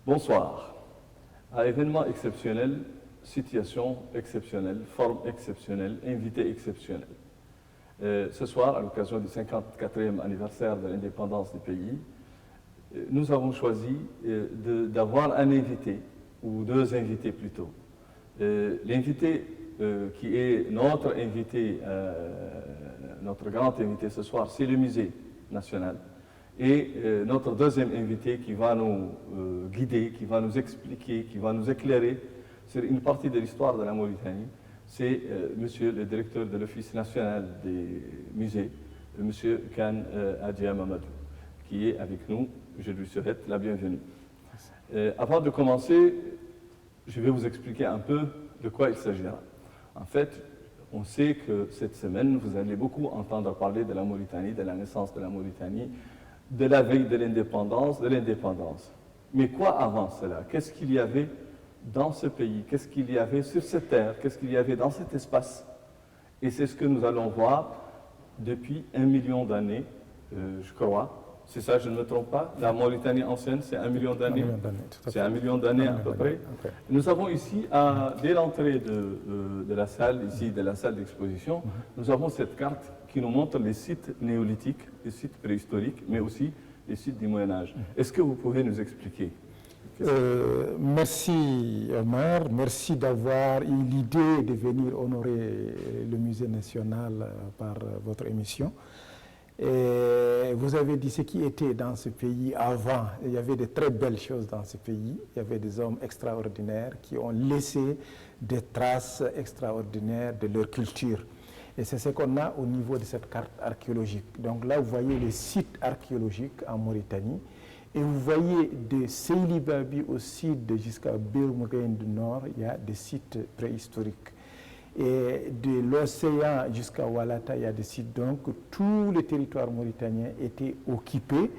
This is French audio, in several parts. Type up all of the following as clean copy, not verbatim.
Bonsoir. À événement exceptionnel, situation exceptionnelle, forme exceptionnelle, invité exceptionnel. Ce soir, à l'occasion du 54e anniversaire de l'indépendance du pays, nous avons choisi d'avoir un invité, ou deux invités plutôt. L'invité qui est notre invité, notre grand invité ce soir, c'est le Musée national. Et notre deuxième invité qui va nous guider, qui va nous expliquer, qui va nous éclairer sur une partie de l'histoire de la Mauritanie, c'est monsieur le directeur de l'Office national des musées, monsieur Khan Adja Mamadou, qui est avec nous. Je lui souhaite la bienvenue. Avant de commencer, je vais vous expliquer un peu de quoi il s'agira. En fait, on sait que cette semaine, vous allez beaucoup entendre parler de la Mauritanie, de la naissance de la Mauritanie, de la veille de l'indépendance, Mais quoi avant cela? Qu'est-ce qu'il y avait dans ce pays? Qu'est-ce qu'il y avait sur cette terre? Qu'est-ce qu'il y avait dans cet espace? Et c'est ce que nous allons voir depuis 1 million d'années, je crois. C'est ça, je ne me trompe pas? La Mauritanie ancienne, c'est 1 million d'années? C'est 1 million d'années à peu près. Okay. Nous avons ici, dès l'entrée de la salle, ici, de la salle d'exposition, nous avons cette carte qui nous montre les sites néolithiques, les sites préhistoriques, mais aussi les sites du Moyen-Âge. Est-ce que vous pouvez nous expliquer? Merci Omar, merci d'avoir eu l'idée de venir honorer le Musée national par votre émission. Et vous avez dit ce qui était dans ce pays avant. Il y avait de très belles choses dans ce pays. Il y avait des hommes extraordinaires qui ont laissé des traces extraordinaires de leur culture. Et c'est ce qu'on a au niveau de cette carte archéologique. Donc là, vous voyez les sites archéologiques en Mauritanie. Et vous voyez de Seyli Babi au sud jusqu'à Birmoughen du Nord, il y a des sites préhistoriques. Et de l'océan jusqu'à Walata, il y a des sites. Donc tout le territoire mauritanien était occupé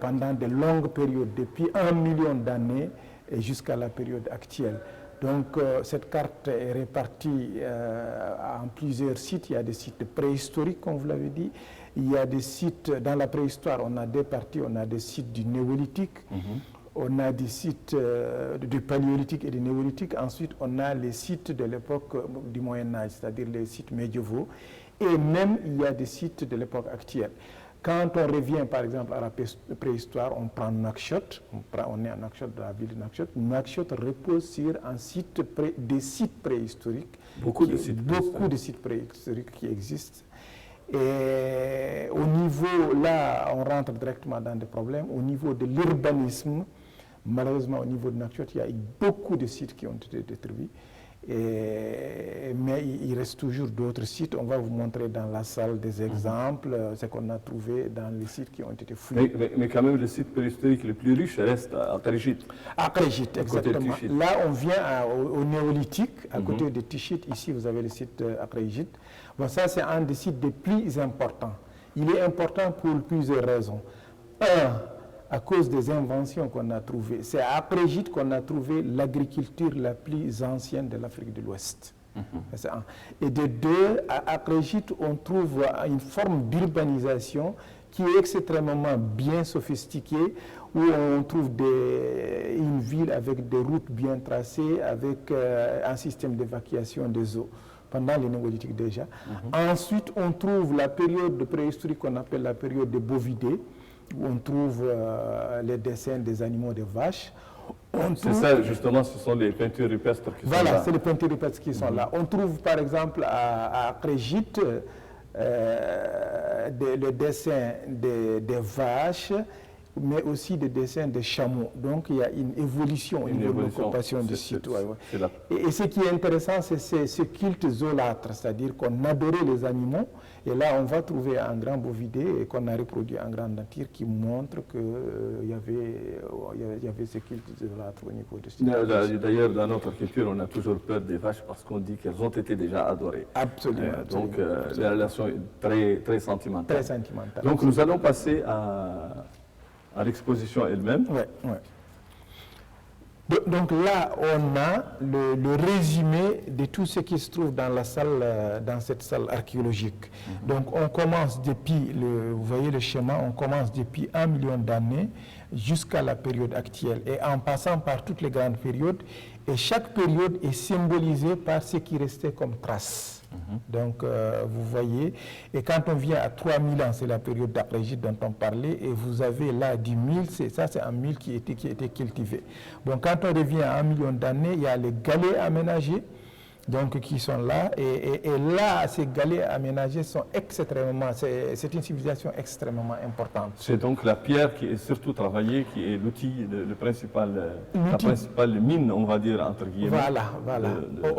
pendant de longues périodes, depuis 1 million d'années jusqu'à la période actuelle. Donc cette carte est répartie en plusieurs sites. Il y a des sites préhistoriques, comme vous l'avez dit. Il y a des sites, dans la préhistoire, on a deux parties. On a des sites du néolithique, on a des sites du paléolithique et du néolithique. Ensuite, on a les sites de l'époque du Moyen-Âge, c'est-à-dire les sites médiévaux. Et même, il y a des sites de l'époque actuelle. Quand on revient, par exemple, à la préhistoire, on prend Nouakchott, on est à Nouakchott, de la ville de Nouakchott. Nouakchott repose sur des sites préhistoriques. Beaucoup de sites préhistoriques qui existent. Et au niveau, là, on rentre directement dans des problèmes. Au niveau de l'urbanisme, malheureusement, au niveau de Nouakchott, il y a beaucoup de sites qui ont été détruits. Mais il reste toujours d'autres sites. On va vous montrer dans la salle des exemples, ce qu'on a trouvé dans les sites qui ont été fouillés. Mais quand même, le site préhistorique le plus riche reste à Akhrejit. À Akhrejit, exactement. Là, on vient au néolithique, à côté de Tichit. Ici, vous avez le site Akhrejit. Bon, ça, c'est un des sites les plus importants. Il est important pour plusieurs raisons. À cause des inventions qu'on a trouvées. C'est à Akhrejit qu'on a trouvé l'agriculture la plus ancienne de l'Afrique de l'Ouest. Et de deux, à Akhrejit, on trouve une forme d'urbanisation qui est extrêmement bien sophistiquée, où on trouve une ville avec des routes bien tracées, avec un système d'évacuation des eaux, pendant les néolithiques déjà. Ensuite, on trouve la période préhistorique qu'on appelle la période des bovidés, où on trouve les dessins des animaux de vaches. C'est ça, justement, ce sont les peintures rupestres qui sont là. Voilà, c'est les peintures rupestres qui sont là. On trouve, par exemple, à Akhrejit, le dessin des vaches, mais aussi des dessins des chameaux. Donc, il y a une évolution au niveau de l'occupation du site. Et ce qui est intéressant, c'est ce culte zoolâtre, c'est-à-dire qu'on adorait les animaux. Et là, on va trouver un grand bovidé qu'on a reproduit en grande nature qui montre qu'il y avait ce culte de l'âtre au niveau de ce. D'ailleurs, dans notre culture, on a toujours peur des vaches parce qu'on dit qu'elles ont été déjà adorées. Absolument. Donc, la relation est très, très sentimentale. Très sentimentale. Donc, nous allons passer à l'exposition elle-même. Ouais, ouais. Donc là, on a le résumé de tout ce qui se trouve dans la salle, dans cette salle archéologique. Donc on commence depuis, vous voyez le schéma, on commence depuis 1 million d'années jusqu'à la période actuelle et en passant par toutes les grandes périodes. Et chaque période est symbolisée par ce qui restait comme trace. Donc, vous voyez, et quand on vient à 3000 ans, c'est la période d'après-Égypte dont on parlait, et vous avez là du mil, c'est un mil qui était cultivé. Bon, quand on revient à 1 million d'années, il y a les galets aménagés, donc qui sont là, et là, ces galets aménagés sont extrêmement, c'est une civilisation extrêmement importante. C'est donc la pierre qui est surtout travaillée, qui est l'outil, la principale mine, on va dire, entre guillemets. Voilà.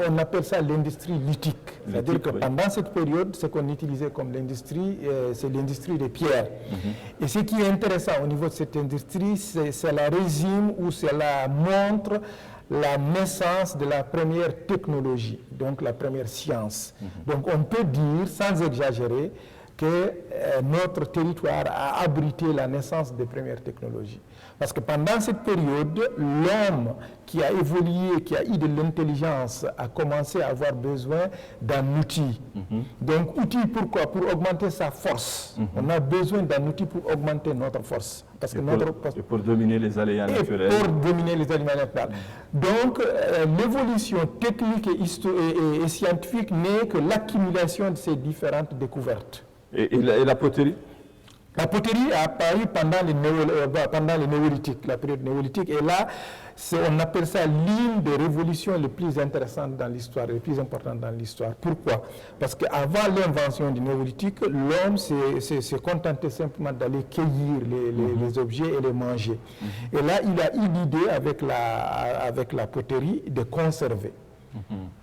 On appelle ça l'industrie lithique. C'est-à-dire que pendant cette période, ce qu'on utilisait comme l'industrie, c'est l'industrie des pierres. Et ce qui est intéressant au niveau de cette industrie, c'est la résine ou c'est la montre la naissance de la première technologie, donc la première science. Donc on peut dire, sans exagérer, que notre territoire a abrité la naissance des premières technologies. Parce que pendant cette période, l'homme qui a évolué, qui a eu de l'intelligence, a commencé à avoir besoin d'un outil. Donc, outil pourquoi? Pour augmenter sa force. On a besoin d'un outil pour augmenter notre force. Parce que et pour dominer les aléas naturels. Pour dominer les aléas naturels. Donc, l'évolution technique et scientifique n'est que l'accumulation de ces différentes découvertes. Et la poterie? La poterie a apparu pendant les néolithiques, la période néolithique, et là, on appelle ça l'une des révolutions les plus intéressantes dans l'histoire, les plus importantes dans l'histoire. Pourquoi? Parce qu'avant l'invention du néolithique, l'homme s'est contenté simplement d'aller cueillir les objets et les manger. Et là, il a eu l'idée avec la poterie de conserver.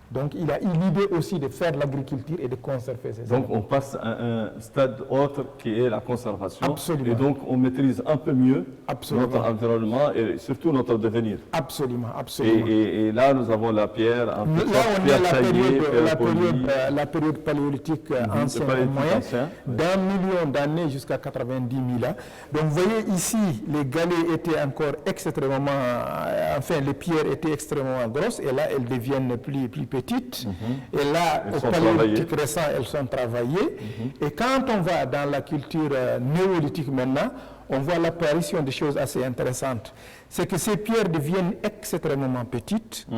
Donc, il a eu l'idée aussi de faire l'agriculture et de conserver ces Donc, on passe à un stade autre qui est la conservation. Absolument. Et donc, on maîtrise un peu mieux notre environnement et surtout notre devenir. Absolument. Et là, nous avons la pierre. Là, on a la période paléolithique ancienne et moyenne, d'un million d'années jusqu'à 90 000 ans. Donc, vous voyez ici, les galets étaient encore extrêmement, les pierres étaient extrêmement grosses, et là, elles deviennent plus petites. Et là, au paléolithique récent, elles sont travaillées. Et quand on va dans la culture néolithique maintenant, on voit l'apparition de choses assez intéressantes. C'est que ces pierres deviennent extrêmement petites.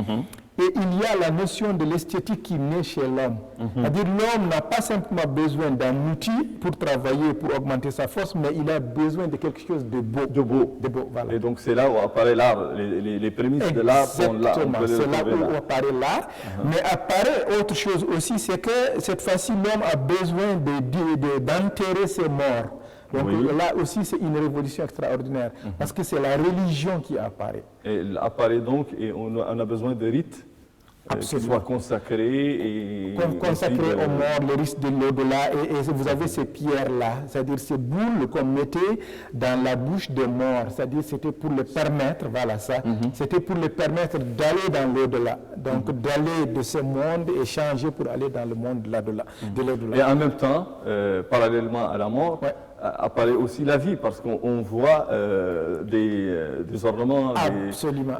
Et il y a la notion de l'esthétique qui naît chez l'homme. C'est-à-dire l'homme n'a pas simplement besoin d'un outil pour travailler, pour augmenter sa force, mais il a besoin de quelque chose de beau. Voilà. Et donc c'est là où apparaît l'art, les prémices de l'art. Exactement, c'est là où apparaît l'art. Mais apparaît autre chose aussi, c'est que cette fois-ci, l'homme a besoin d'enterrer ses morts. Donc là aussi, c'est une révolution extraordinaire, parce que c'est la religion qui apparaît. Et elle apparaît donc, et on a besoin de rites qui soient consacrés. Et consacrés aux morts, le risque de l'au-delà. Et vous avez ces pierres-là, c'est-à-dire ces boules qu'on mettait dans la bouche des morts. C'est-à-dire c'était pour les permettre, c'était pour les permettre d'aller dans l'au-delà. Donc d'aller de ce monde et changer pour aller dans le monde de l'au-delà. Et en même temps, parallèlement à la mort, apparaît aussi la vie, parce qu'on voit des ornements. Absolument.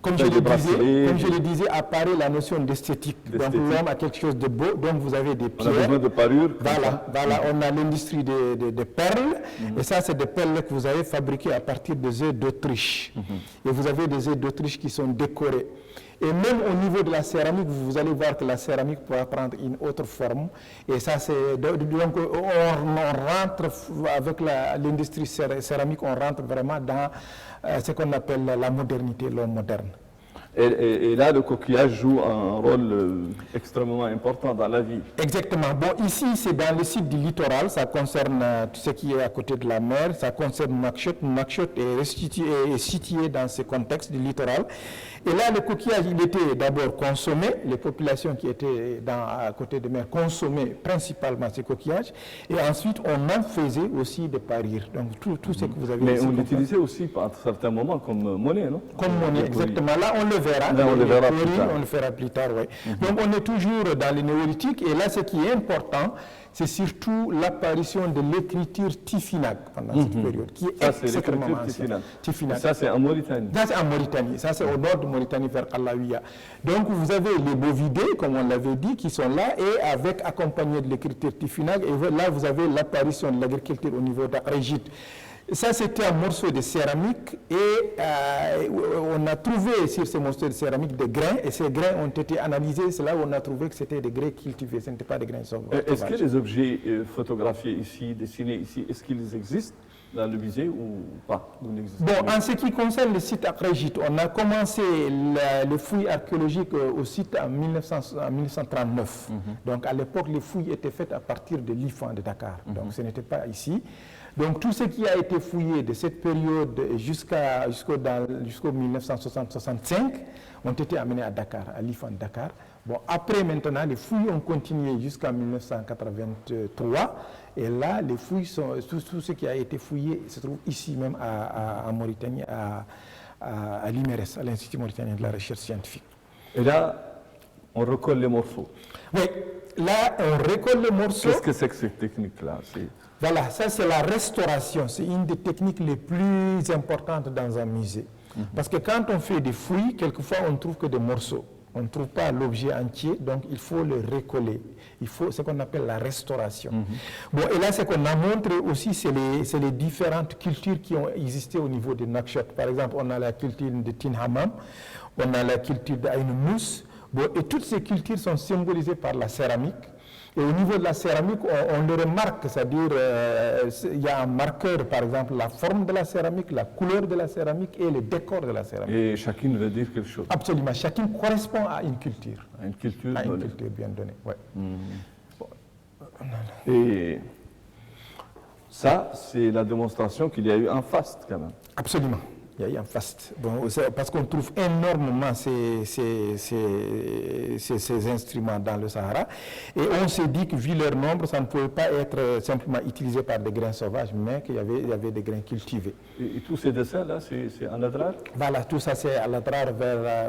Comme je le disais, apparaît la notion d'esthétique. Donc l'homme a quelque chose de beau, donc vous avez des pierres. On a besoin de parures. Voilà, on a l'industrie des perles, et ça c'est des perles que vous avez fabriquées à partir des œufs d'Autriche. Et vous avez des œufs d'Autriche qui sont décorés. Et même au niveau de la céramique, vous allez voir que la céramique pourra prendre une autre forme. Et ça, c'est donc on rentre avec l'industrie céramique, on rentre vraiment dans ce qu'on appelle la modernité, l'homme moderne. Et là, le coquillage joue un rôle extrêmement important dans la vie. Exactement. Bon, ici, c'est dans le site du littoral, ça concerne tout ce qui est à côté de la mer, ça concerne Nouakchott. Nouakchott est situé dans ce contexte du littoral. Et là, le coquillage, il était d'abord consommé, les populations qui étaient à côté de mer consommaient principalement ces coquillages, et ensuite on en faisait aussi des parures. Donc tout ce que vous avez Mais on l'utilisait aussi à certains moments comme monnaie, non? Comme monnaie, exactement. Là, on le verra. Là, on le verra plus tard. On le fera plus tard, oui. Donc on est toujours dans le néolithique, et là, ce qui est important, c'est surtout l'apparition de l'écriture tifinagh pendant cette période, qui est extrêmement ancienne. Ça, c'est en Mauritanie. Ça, c'est en Mauritanie. Ça, c'est au nord de Mauritanie, vers Kallaouia. Donc, vous avez les bovidés, comme on l'avait dit, qui sont là, et avec accompagné de l'écriture tifinagh. Et là, vous avez l'apparition de l'agriculture au niveau d'Akrejit. Ça, c'était un morceau de céramique, et on a trouvé sur ce morceau de céramique des grains, et ces grains ont été analysés. C'est là où on a trouvé que c'était des grains cultivés, ce n'était pas des grains sauvages. Est-ce que les objets photographiés ici, dessinés ici, est-ce qu'ils existent dans le musée ou pas? Bon, en ce qui concerne le site Akrejit, on a commencé les fouilles archéologiques au site en 1939. Donc, à l'époque, les fouilles étaient faites à partir de l'IFAN de Dakar. Donc, ce n'était pas ici. Donc tout ce qui a été fouillé de cette période jusqu'au 1960-65 ont été amenés à Dakar, à l'IFAN de Dakar. Bon, après maintenant, les fouilles ont continué jusqu'en 1983. Et là, les fouilles tout ce qui a été fouillé se trouve ici même en Mauritanie, à l'IMERES, à l'Institut mauritanien de la recherche scientifique. Et là, on recolle les morceaux. Oui, là, on recolle les morceaux. Qu'est-ce que c'est que cette technique-là? Voilà, ça c'est la restauration. C'est une des techniques les plus importantes dans un musée. Parce que quand on fait des fouilles, quelquefois on ne trouve que des morceaux. On ne trouve pas l'objet entier, donc il faut le recoller. Il faut ce qu'on appelle la restauration. Bon, et là, ce qu'on a montré aussi, c'est les différentes cultures qui ont existé au niveau de Nouakchott. Par exemple, on a la culture de Tin Hammam, on a la culture d'Aïn Mousse. Bon, et toutes ces cultures sont symbolisées par la céramique. Et au niveau de la céramique, on le remarque, c'est-à-dire il y a un marqueur, par exemple, la forme de la céramique, la couleur de la céramique et le décor de la céramique. Et chacune veut dire quelque chose. Absolument, chacune correspond à une culture. À une culture à donnée. Une culture bien donnée, oui. Et ça, c'est la démonstration qu'il y a eu en faste quand même. Absolument. Il y a eu un faste. Bon, parce qu'on trouve énormément ces instruments dans le Sahara. Et on s'est dit que, vu leur nombre, ça ne pouvait pas être simplement utilisé par des grains sauvages, mais qu'il y avait des grains cultivés. Et tous ces dessins-là, c'est en Adrar? Voilà, tout ça c'est à Adrar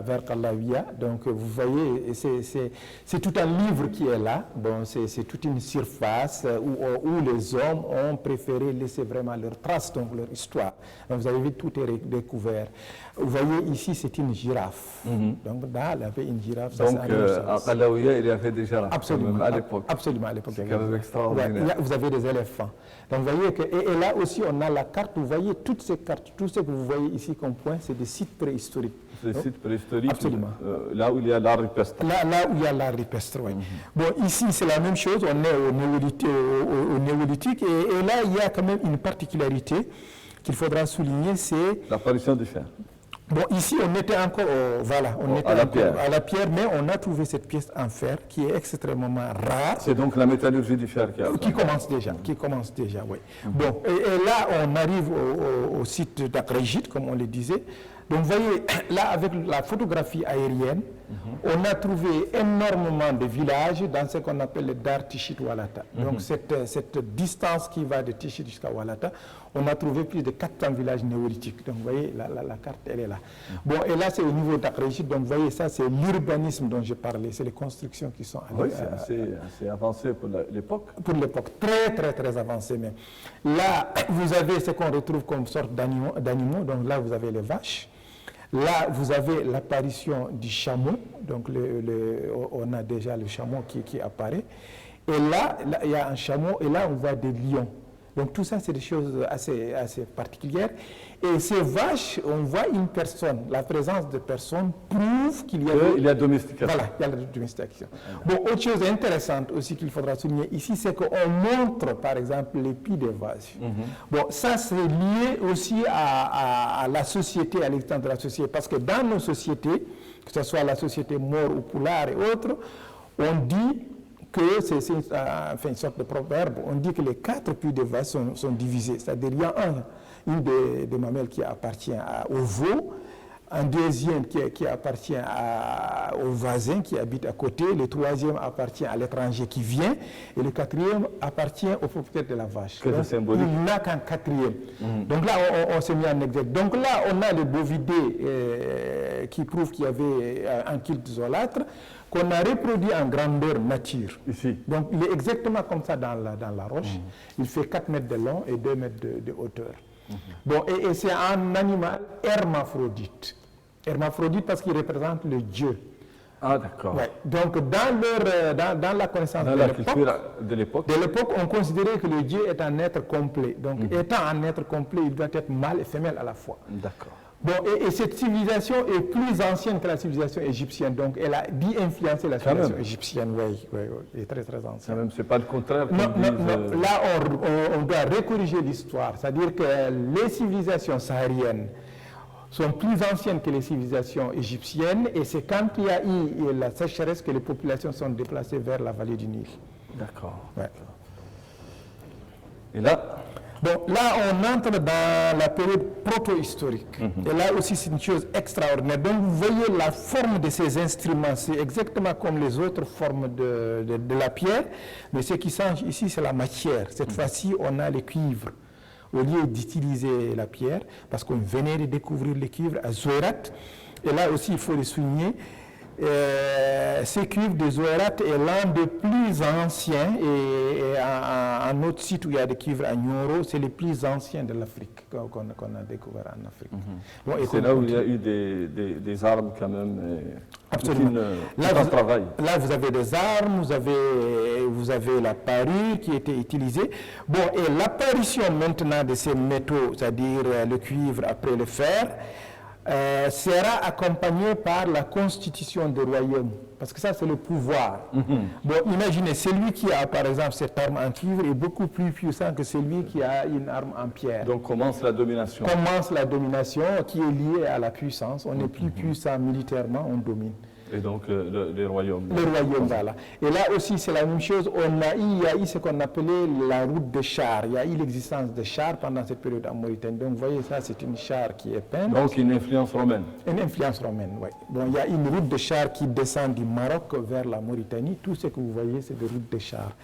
vers Kallaouia. Donc vous voyez, c'est tout un livre qui est là. Bon, c'est toute une surface où les hommes ont préféré laisser vraiment leur trace, donc leur histoire. Donc vous avez vu, tout est découvert. Vous voyez ici, c'est une girafe. Donc là, il y avait une girafe. Donc à Kallaouia, il y avait des girafes. Absolument, à l'époque. Absolument, à l'époque. C'est quand même extraordinaire. Ouais, vous avez des éléphants. Donc vous voyez que, et là aussi, on a la carte. Vous voyez toutes ces cartes, tout ce que vous voyez ici comme point, c'est des sites préhistoriques. Des sites préhistoriques. Absolument. Là où il y a l'art rupestre. Là où il y a l'art rupestre, oui. Bon, ici, c'est la même chose. On est au néolithique. Et là, il y a quand même une particularité qu'il faudra souligner, c'est l'apparition du fer. Bon, ici, on était encore, à la pierre, mais on a trouvé cette pièce en fer qui est extrêmement rare. C'est donc la métallurgie du fer qui commence déjà, oui. Bon, et là, on arrive au site d'Akrejit, comme on le disait. Donc, vous voyez, là, avec la photographie aérienne, on a trouvé énormément de villages dans ce qu'on appelle le Dar Tichit Walata. Donc, cette distance qui va de Tichit jusqu'à Walata, on a trouvé plus de 400 villages néolithiques. Donc, vous voyez, la carte, elle est là. Bon, et là, c'est au niveau d'Akrejit. Donc, vous voyez, ça, c'est l'urbanisme dont je parlais. C'est les constructions qui sont... Oui, c'est assez avancé pour l'époque. Pour l'époque, très, très, très avancé même. Là, vous avez ce qu'on retrouve comme sorte d'animaux. Donc, là, vous avez les vaches. Là, vous avez l'apparition du chameau, donc on a déjà le chameau qui apparaît. Et là, il y a un chameau, et là, on voit des lions. Donc tout ça, c'est des choses assez particulières. Et ces vaches, on voit une personne. La présence de personnes prouve qu'il y a... Il y a domestication. Voilà, il y a la domestication. Bon, autre chose intéressante aussi qu'il faudra souligner ici, c'est qu'on montre, par exemple, les pieds des vaches. Bon, ça, c'est lié aussi à la société, à l'existence de la société. Parce que dans nos sociétés, que ce soit la société Mor ou Poulard et autres, on dit que c'est une sorte de proverbe, on dit que les 4 puits de vase sont divisés. C'est-à-dire qu'il y a une des mamelles qui appartient au veau, un deuxième qui appartient au voisin qui habite à côté, le troisième appartient à l'étranger qui vient, et le quatrième appartient au propriétaire de la vache. Que c'est symbolique. Il n'a qu'un quatrième. Donc là, on s'est mis en exemple. Donc là, on a le bovidé qui prouve qu'il y avait un culte zolâtre qu'on a reproduit en grandeur nature. Ici. Donc il est exactement comme ça dans la roche. Il fait 4 mètres de long et 2 mètres de hauteur. Bon, et c'est un animal hermaphrodite. Hermaphrodite parce qu'il représente le Dieu. Ah, d'accord. Ouais. Donc, dans la connaissance Dans la culture de l'époque, on considérait que le Dieu est un être complet. Donc, étant un être complet, il doit être mâle et femelle à la fois. d'accord. Bon, et cette civilisation est plus ancienne que la civilisation égyptienne. Donc, elle a influencé la civilisation égyptienne. Oui, elle est très, très ancienne. Même, c'est pas le contraire. Non, là, on doit recorriger l'histoire. C'est-à-dire que les civilisations sahariennes sont plus anciennes que les civilisations égyptiennes, et c'est quand il y a eu la sécheresse que les populations sont déplacées vers la vallée du Nil. D'accord. Ouais. Et là, bon, là, on entre dans la période proto-historique. Et là aussi, c'est une chose extraordinaire. Donc, vous voyez la forme de ces instruments, c'est exactement comme les autres formes de la pierre, mais ce qui change ici, c'est la matière. Cette fois-ci, on a le cuivre. Au lieu d'utiliser la pierre, parce qu'on venait de découvrir le cuivre à Zouérat, et là aussi, il faut le souligner, ce cuivre de Zouérat est l'un des plus anciens, et un autre site où il y a des cuivres à Nioro, c'est le plus ancien de l'Afrique qu'on a découvert en Afrique. Bon, c'est là où il y a eu des armes quand même. Absolument. Là, vous avez des armes, vous avez la parure qui était utilisée. Bon, et l'apparition maintenant de ces métaux, c'est-à-dire le cuivre après le fer, sera accompagné par la constitution des royaumes. Parce que ça, c'est le pouvoir. Bon, imaginez, celui qui a, par exemple, cette arme en cuivre est beaucoup plus puissant que celui qui a une arme en pierre. Donc, commence la domination. Commence la domination qui est liée à la puissance. On est plus puissant militairement, on domine. Et donc, les royaumes. Les royaumes, voilà. Et là aussi, c'est la même chose. Il y a eu ce qu'on appelait la route de chars. Il y a eu l'existence de chars pendant cette période en Mauritanie. Donc, vous voyez, ça, c'est une char qui est peinte. Donc, une influence romaine. Une influence romaine, oui. Bon, il y a une route de chars qui descend du Maroc vers la Mauritanie. Tout ce que vous voyez, c'est des routes de chars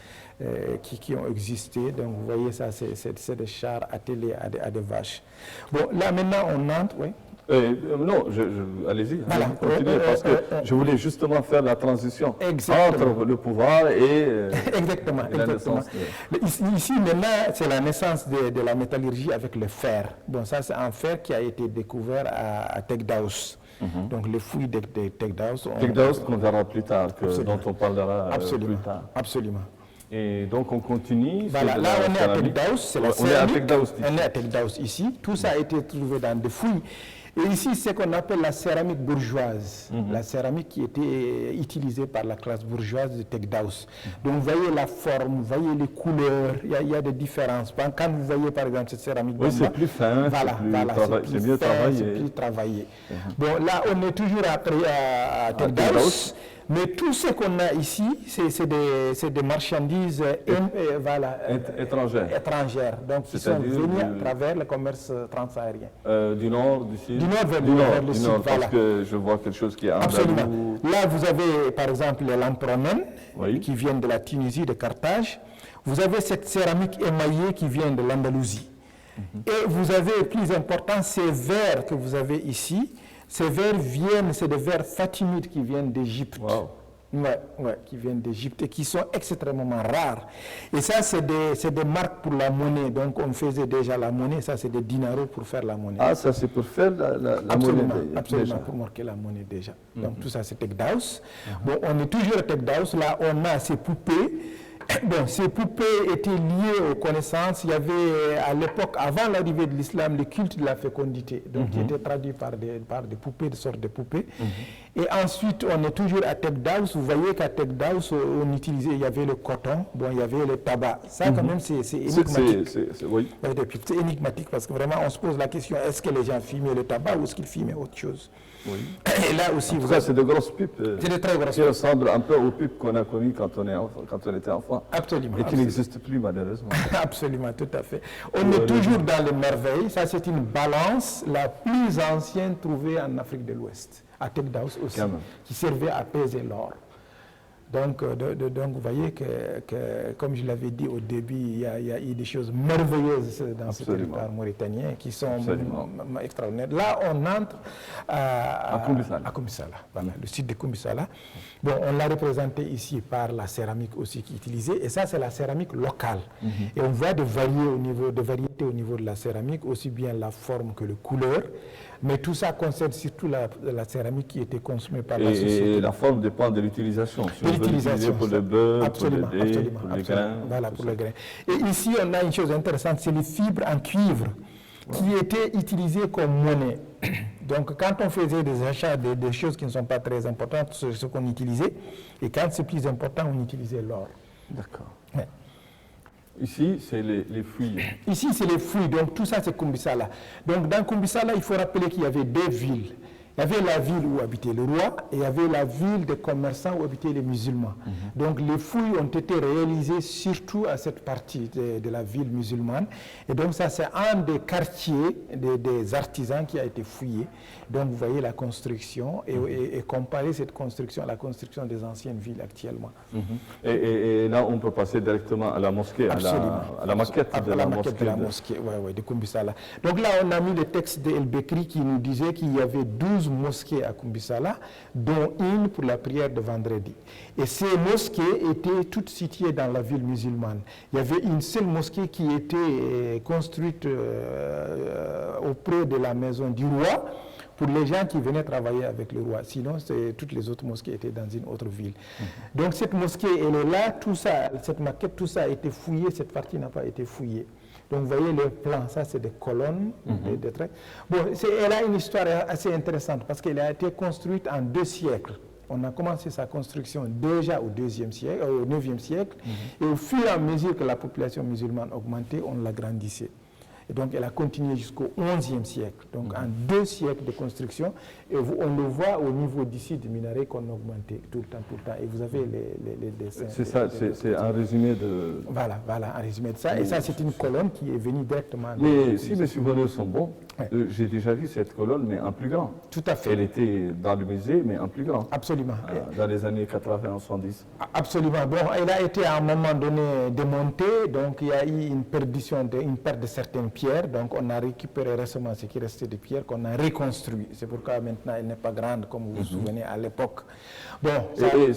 qui ont existé. Donc, vous voyez, ça, c'est des chars attelés à des vaches. Bon, là, maintenant, on entre, oui. Non, allez-y, voilà. continuez, parce que je voulais justement faire la transition entre le pouvoir et, exactement, la naissance. Ici, maintenant, c'est la naissance de la métallurgie avec le fer. Bon, ça, c'est un fer qui a été découvert à Tekdaous. Donc, les fouilles de Tekdaous. Tekdaous, qu'on verra plus tard, dont on parlera plus tard. Absolument. Et donc, on continue. Voilà, là, on est à Tekdaous, c'est la céramique. On est à Tekdaous ici. Tout ça a été trouvé dans des fouilles. Et ici, c'est ce qu'on appelle la céramique bourgeoise, la céramique qui était utilisée par la classe bourgeoise de Tekdaous. Donc, vous voyez la forme, vous voyez les couleurs, il y a des différences. Quand vous voyez, par exemple, cette céramique... Oui, c'est plus fin, c'est mieux travaillé. C'est plus travaillé. Bon, là, on est toujours à Tekdaous. Mais tout ce qu'on a ici, c'est des marchandises étrangères. Donc, qui sont venues à travers le commerce transaérien. Du nord, du sud? Du nord vers le sud, parce que je vois quelque chose qui est absolument. Là, vous avez, par exemple, les lampes romaines qui viennent de la Tunisie, de Carthage. Vous avez cette céramique émaillée qui vient de l'Andalousie. Et vous avez, plus important, ces verres que vous avez ici. Ces verres c'est des verres fatimides qui viennent d'Égypte. Wow. Ouais, qui viennent d'Égypte et qui sont extrêmement rares. Et ça, c'est des marques pour la monnaie. Donc, on faisait déjà la monnaie. Ça, c'est des dinars pour faire la monnaie. Ah, ça, c'est pour faire la absolument, monnaie. Absolument, pour marquer la monnaie déjà. Donc, tout ça, c'est Tekdaous. Bon, on est toujours à Tekdaous. Là, on a ces poupées. Bon, ces poupées étaient liées aux connaissances. Il y avait à l'époque, avant l'arrivée de l'islam, le culte de la fécondité, donc qui était traduit par des poupées, des sortes de poupées. Et ensuite, on est toujours à Tekdaus. Vous voyez qu'à Tekdaus, on utilisait, il y avait le coton, bon, il y avait le tabac. Ça, quand même, c'est énigmatique. Oui. C'est énigmatique parce que vraiment, on se pose la question, est-ce que les gens fumaient le tabac ou est-ce qu'ils fumaient autre chose? Oui. Et là aussi, vous c'est de grosses pipes c'est de très grosses qui ressemblent un peu aux pipes qu'on a connues quand on était enfant. Absolument. Et qui n'existent plus, malheureusement. Absolument, tout à fait. On est toujours dans les merveilles. Ça, c'est une balance la plus ancienne trouvée en Afrique de l'Ouest, à Tekdaus aussi, qui servait à peser l'or. Donc, vous voyez que, comme je l'avais dit au début, il y a eu des choses merveilleuses dans ce territoire mauritanien qui sont extraordinaires. Là, on entre à Kumbisala, voilà, le site de Kumbisala. Bon, on l'a représenté ici par la céramique aussi qui est utilisée, et ça, c'est la céramique locale. Et on voit des variétés au niveau de la céramique, aussi bien la forme que la couleur. Mais tout ça concerne surtout la céramique qui était consommée par la société. Et la forme dépend de l'utilisation. Si on veut l'utiliser pour le beurre, pour le lait, pour les grains. Voilà, pour les grains. Et ici, on a une chose intéressante, c'est les fibres en cuivre qui étaient utilisées comme monnaie. Donc, quand on faisait des achats des choses qui ne sont pas très importantes, c'est ce qu'on utilisait. Et quand c'est plus important, on utilisait l'or. D'accord. Ouais. Ici, c'est les fruits. Ici, c'est les fruits. Donc, tout ça, c'est Kumbisala. Donc, dans Kumbisala, il faut rappeler qu'il y avait deux villes. Il y avait la ville où habitait le roi et il y avait la ville des commerçants où habitaient les musulmans. Donc, les fouilles ont été réalisées surtout à cette partie de la ville musulmane. Et donc, ça, c'est un des quartiers des artisans qui a été fouillé. Donc, vous voyez la construction et comparer cette construction à la construction des anciennes villes actuellement. Et là, on peut passer directement à la mosquée, à la maquette de la mosquée. Oui, de Kumbisala. Donc là, on a mis le texte de El Bekri qui nous disait qu'il y avait 12 mosquées à Kumbisala, dont une pour la prière de vendredi. Et ces mosquées étaient toutes situées dans la ville musulmane. Il y avait une seule mosquée qui était construite auprès de la maison du roi, pour les gens qui venaient travailler avec le roi. Sinon, toutes les autres mosquées étaient dans une autre ville. Donc cette mosquée, elle est là, tout ça, cette maquette, tout ça a été fouillé, cette partie n'a pas été fouillée. Donc vous voyez le plan, ça c'est des colonnes, des traits. Bon, elle a une histoire assez intéressante parce qu'elle a été construite en 2 siècles. On a commencé sa construction déjà au 9e siècle, et au fur et à mesure que la population musulmane augmentait, on l'agrandissait. Et donc, elle a continué jusqu'au 11e siècle. Donc, en 2 siècles de construction, et on le voit au niveau d'ici du minaret qu'on a augmenté tout le temps. Et vous avez les dessins. C'est ça, c'est un résumé de... Voilà, un résumé de ça. Et ça, c'est une colonne qui est venue directement... Mais si mes souvenirs sont bons, j'ai déjà vu cette colonne, mais en plus grand. Tout à fait. Elle était dans le musée, mais en plus grand. Absolument. Dans les années 80-70. Absolument. Bon, elle a été à un moment donné démontée, donc il y a eu une perte de certaines pierres, donc on a récupéré récemment ce qui restait de pierres qu'on a reconstruit. C'est pourquoi maintenant elle n'est pas grande comme vous vous souvenez à l'époque. Bon, et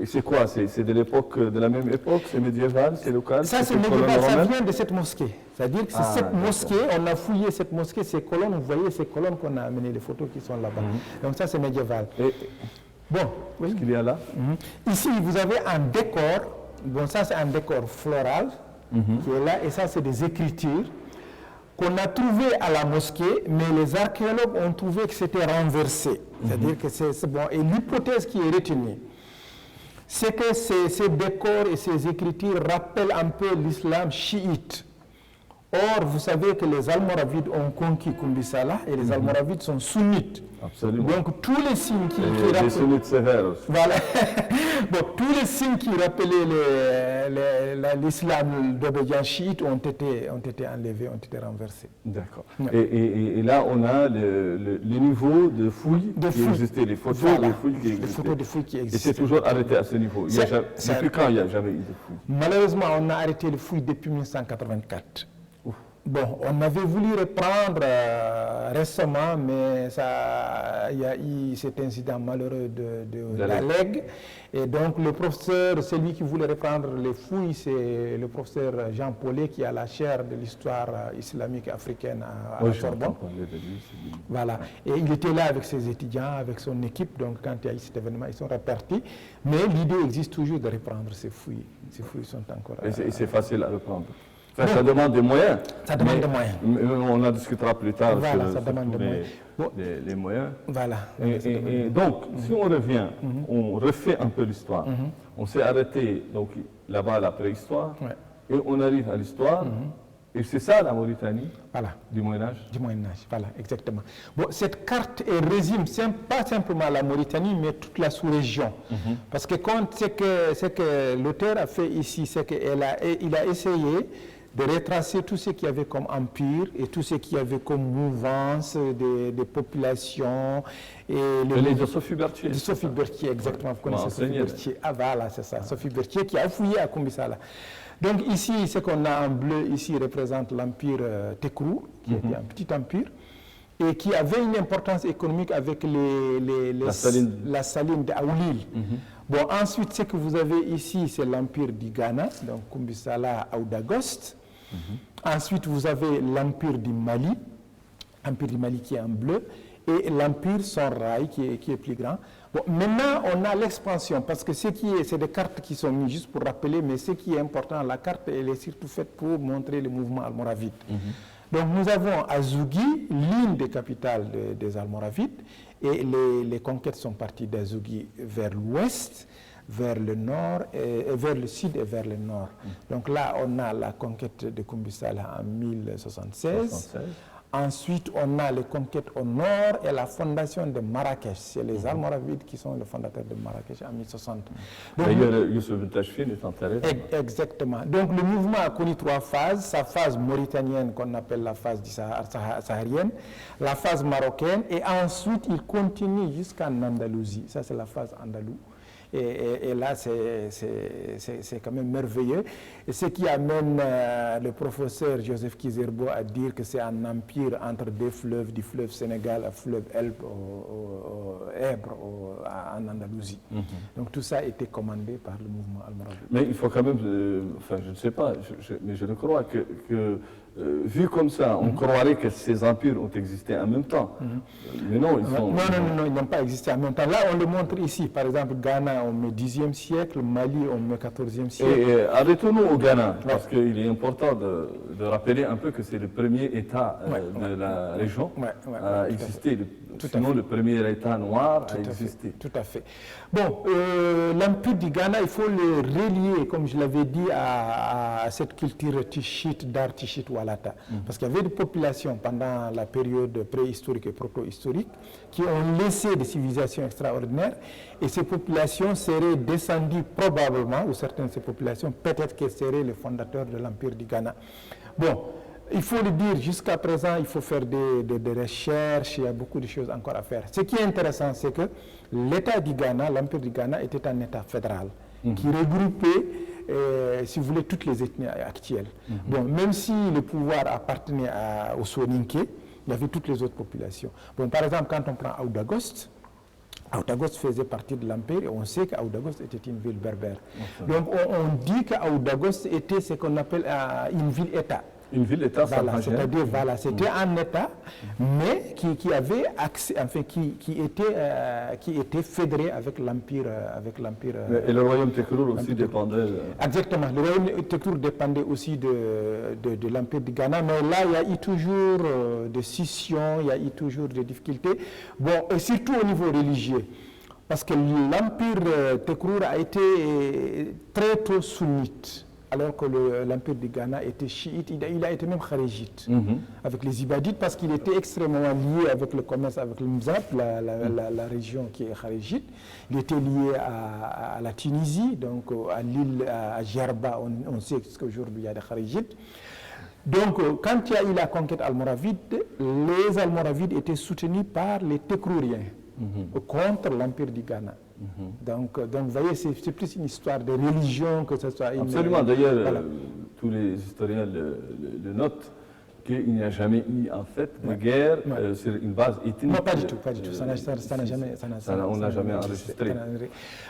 c'est quoi? C'est de l'époque, de la même époque? C'est médiéval? C'est local? Ça c'est médiéval, ça vient de cette mosquée. C'est-à-dire que c'est cette mosquée, on a fouillé cette mosquée, ces colonnes, vous voyez ces colonnes qu'on a amenées, les photos qui sont là-bas. Donc ça c'est médiéval. Bon, oui. Qu'est-ce qu'il y a là? Ici vous avez un décor, bon ça c'est un décor floral, qui est là, et ça c'est des écritures qu'on a trouvées à la mosquée, mais les archéologues ont trouvé que c'était renversé. C'est-à-dire que c'est bon. Et l'hypothèse qui est retenue, c'est que ces décors et ces écritures rappellent un peu l'islam chiite. Or, vous savez que les Almoravides ont conquis Kumbisala et les Almoravides sont sunnites. Absolument. Donc, tous les signes qui rappellent... Les sunnites sévères aussi. Voilà. Bon, tous les signes qui rappelaient l'islam d'obédience chiite ont été enlevés, ont été renversés. D'accord. Et là, on a le niveau de fouilles qui existait, les photos de fouilles qui existaient. Les photos de fouilles qui existaient. Et c'est toujours arrêté à ce niveau. Depuis quand il n'y a jamais eu de fouilles? Malheureusement, on a arrêté les fouilles depuis 1984. Bon, on avait voulu reprendre récemment, mais il y a eu cet incident malheureux de la Lègue. Et donc le professeur, celui qui voulait reprendre les fouilles, c'est le professeur Jean Paulet qui a la chaire de l'histoire islamique africaine à la Sorbonne. Voilà. Et il était là avec ses étudiants, avec son équipe. Donc quand il y a eu cet événement, ils sont repartis. Mais l'idée existe toujours de reprendre ces fouilles. Ces fouilles sont encore... Et c'est facile à reprendre? Enfin, ça demande des moyens. Ça demande des moyens. On en discutera plus tard. Voilà, ça demande des moyens. Les moyens. Voilà. Et donc, si on revient, on refait un peu l'histoire. On s'est arrêté donc là-bas à la préhistoire, et on arrive à l'histoire. Et c'est ça la Mauritanie du Moyen-Âge. Du Moyen-Âge, voilà, exactement. Bon, cette carte résume pas simplement la Mauritanie, mais toute la sous-région. Parce que ce que l'auteur a fait ici, c'est qu'il a essayé de retracer tout ce qu'il y avait comme empire et tout ce qu'il y avait comme mouvance des populations. Et les de Sophie Berthier. De Sophie Berthier, exactement. Vous connaissez Sophie Berthier. Ah voilà, c'est ça, Sophie Berthier qui a fouillé à Kumbisala. Donc ici, ce qu'on a en bleu ici représente l'empire Tekrou, qui était un petit empire, et qui avait une importance économique avec la saline d'Aoulil. Bon, ensuite, ce que vous avez ici, c'est l'empire du Ghana, donc Kumbisala, Aoudagost. Ensuite, vous avez l'empire du Mali qui est en bleu, et l'empire Sonrai qui est plus grand. Bon, maintenant, on a l'expansion, parce que c'est des cartes qui sont mises juste pour rappeler, mais ce qui est important, la carte, elle est surtout faite pour montrer le mouvement almoravide. Donc, nous avons Azugui, l'une des capitales des Almoravides, et les conquêtes sont parties d'Azugui vers l'ouest, vers le nord, vers le sud et vers le nord. Donc là, on a la conquête de Kumbisala en 1076. Ensuite, on a les conquêtes au nord et la fondation de Marrakech. C'est les Almoravides qui sont les fondateurs de Marrakech en 1060. D'ailleurs, Youssef Tachfin est enterré. Exactement. Donc, le mouvement a connu 3 phases. Sa phase mauritanienne, qu'on appelle la phase saharienne, la phase marocaine, et ensuite, il continue jusqu'en Andalousie. Ça, c'est la phase andalouse. Et là, c'est quand même merveilleux. Et ce qui amène le professeur Joseph Kizerbo à dire que c'est un empire entre 2 fleuves, du fleuve Sénégal au fleuve Elbe, Èbre, en Andalousie. Donc tout ça a été commandé par le mouvement almoravide. Mais il faut quand même, enfin je ne sais pas, mais je ne crois que vu comme ça, on croirait que ces empires ont existé en même temps. Mais non, ils n'ont pas existé en même temps. Là, on le montre ici. Par exemple, Ghana, on met 10e siècle, Mali, on met 14e siècle. Et arrêtons-nous au Ghana, parce qu'il est important de rappeler un peu que c'est le premier État de la région à exister. Sinon, le premier État noir a existé. Tout à fait. Bon, l'empire du Ghana, il faut le relier, comme je l'avais dit, à cette culture tichite, d'art tichite Walata. Parce qu'il y avait des populations pendant la période préhistorique et proto-historique qui ont laissé des civilisations extraordinaires, et ces populations seraient descendues probablement, ou certaines de ces populations, peut-être qu'elles seraient les fondateurs de l'empire du Ghana. Bon, il faut le dire, jusqu'à présent, il faut faire des recherches, il y a beaucoup de choses encore à faire. Ce qui est intéressant, c'est que l'État du Ghana, l'Empire du Ghana, était un État fédéral qui regroupait, si vous voulez, toutes les ethnies actuelles. Bon, même si le pouvoir appartenait aux Soninké, il y avait toutes les autres populations. Bon, par exemple, quand on prend Aoudagost, Aoudagost faisait partie de l'Empire et on sait qu'Aoudagost était une ville berbère. Donc on dit qu'Aoudagost était ce qu'on appelle une ville-État. Une ville-État, c'est-à-dire, c'était un État, mais qui avait accès, enfin, qui était fédéré avec l'Empire. Et le royaume Tekrour aussi dépendait. Exactement, le royaume Tekrour dépendait aussi de l'Empire du Ghana, mais là, il y a eu toujours des scissions, il y a eu toujours des difficultés. Bon, et surtout au niveau religieux. Parce que l'Empire Tekrour a été très tôt sunnite, alors que l'Empire du Ghana était chiite, il a été même kharijite, avec les Ibadites, parce qu'il était extrêmement lié avec le commerce, avec le Mzab, la région qui est kharijite. Il était lié à la Tunisie, donc à l'île, à Djerba, on sait qu'aujourd'hui il y a des kharijites. Donc, quand il y a eu la conquête almoravide, les Almoravides étaient soutenus par les Tekrouriens contre l'Empire du Ghana. Donc, vous voyez, c'est plus une histoire de religion que ce soit une... Absolument. D'ailleurs, tous les historiens le notent, qu'il n'y a jamais eu, en fait, de guerre sur une base ethnique. Non, pas du tout. Ça n'a jamais... on n'a jamais enregistré.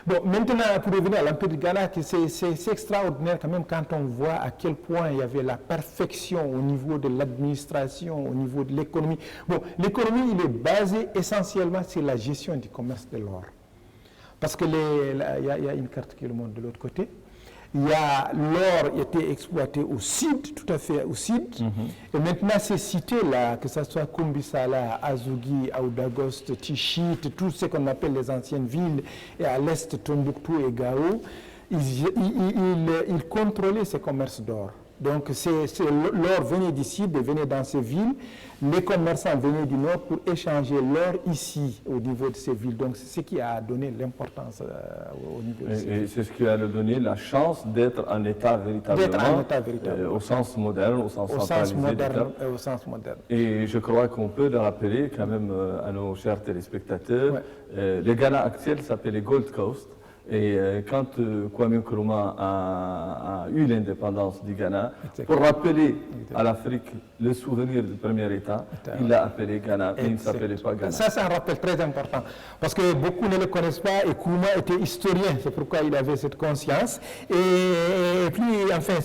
Bon, maintenant, pour revenir à l'Empire du Ghana, c'est extraordinaire quand même quand on voit à quel point il y avait la perfection au niveau de l'administration, au niveau de l'économie. Bon, l'économie, il est basé essentiellement sur la gestion du commerce de l'or. Parce que il y a une carte qui le montre de l'autre côté. l'or était exploité au sud, tout à fait au sud. Et maintenant, ces cités-là, que ce soit Kumbisala, Azougui, Aoudagost, Tichit, tout ce qu'on appelle les anciennes villes, et à l'est, Tombouctou et Gao, ils contrôlaient ces commerces d'or. Donc, l'or venait d'ici, venait dans ces villes. Les commerçants venaient du nord pour échanger l'or ici, au niveau de ces villes. Donc, c'est ce qui a donné l'importance au niveau de ces villes. Et c'est ce qui a donné la chance d'être un État véritablement, au sens moderne, au sens centralisé du terme. Au sens moderne. Et je crois qu'on peut le rappeler quand même à nos chers téléspectateurs. Le Ghana actuel s'appelle les Gold Coast. Et quand Kwame Nkrumah a eu l'indépendance du Ghana, pour rappeler à l'Afrique le souvenir du premier État, il l'a appelé Ghana, mais il ne s'appelait pas Ghana. Ça, c'est un rappel très important, parce que beaucoup ne le connaissent pas, et Nkrumah était historien, c'est pourquoi il avait cette conscience. Et puis, enfin,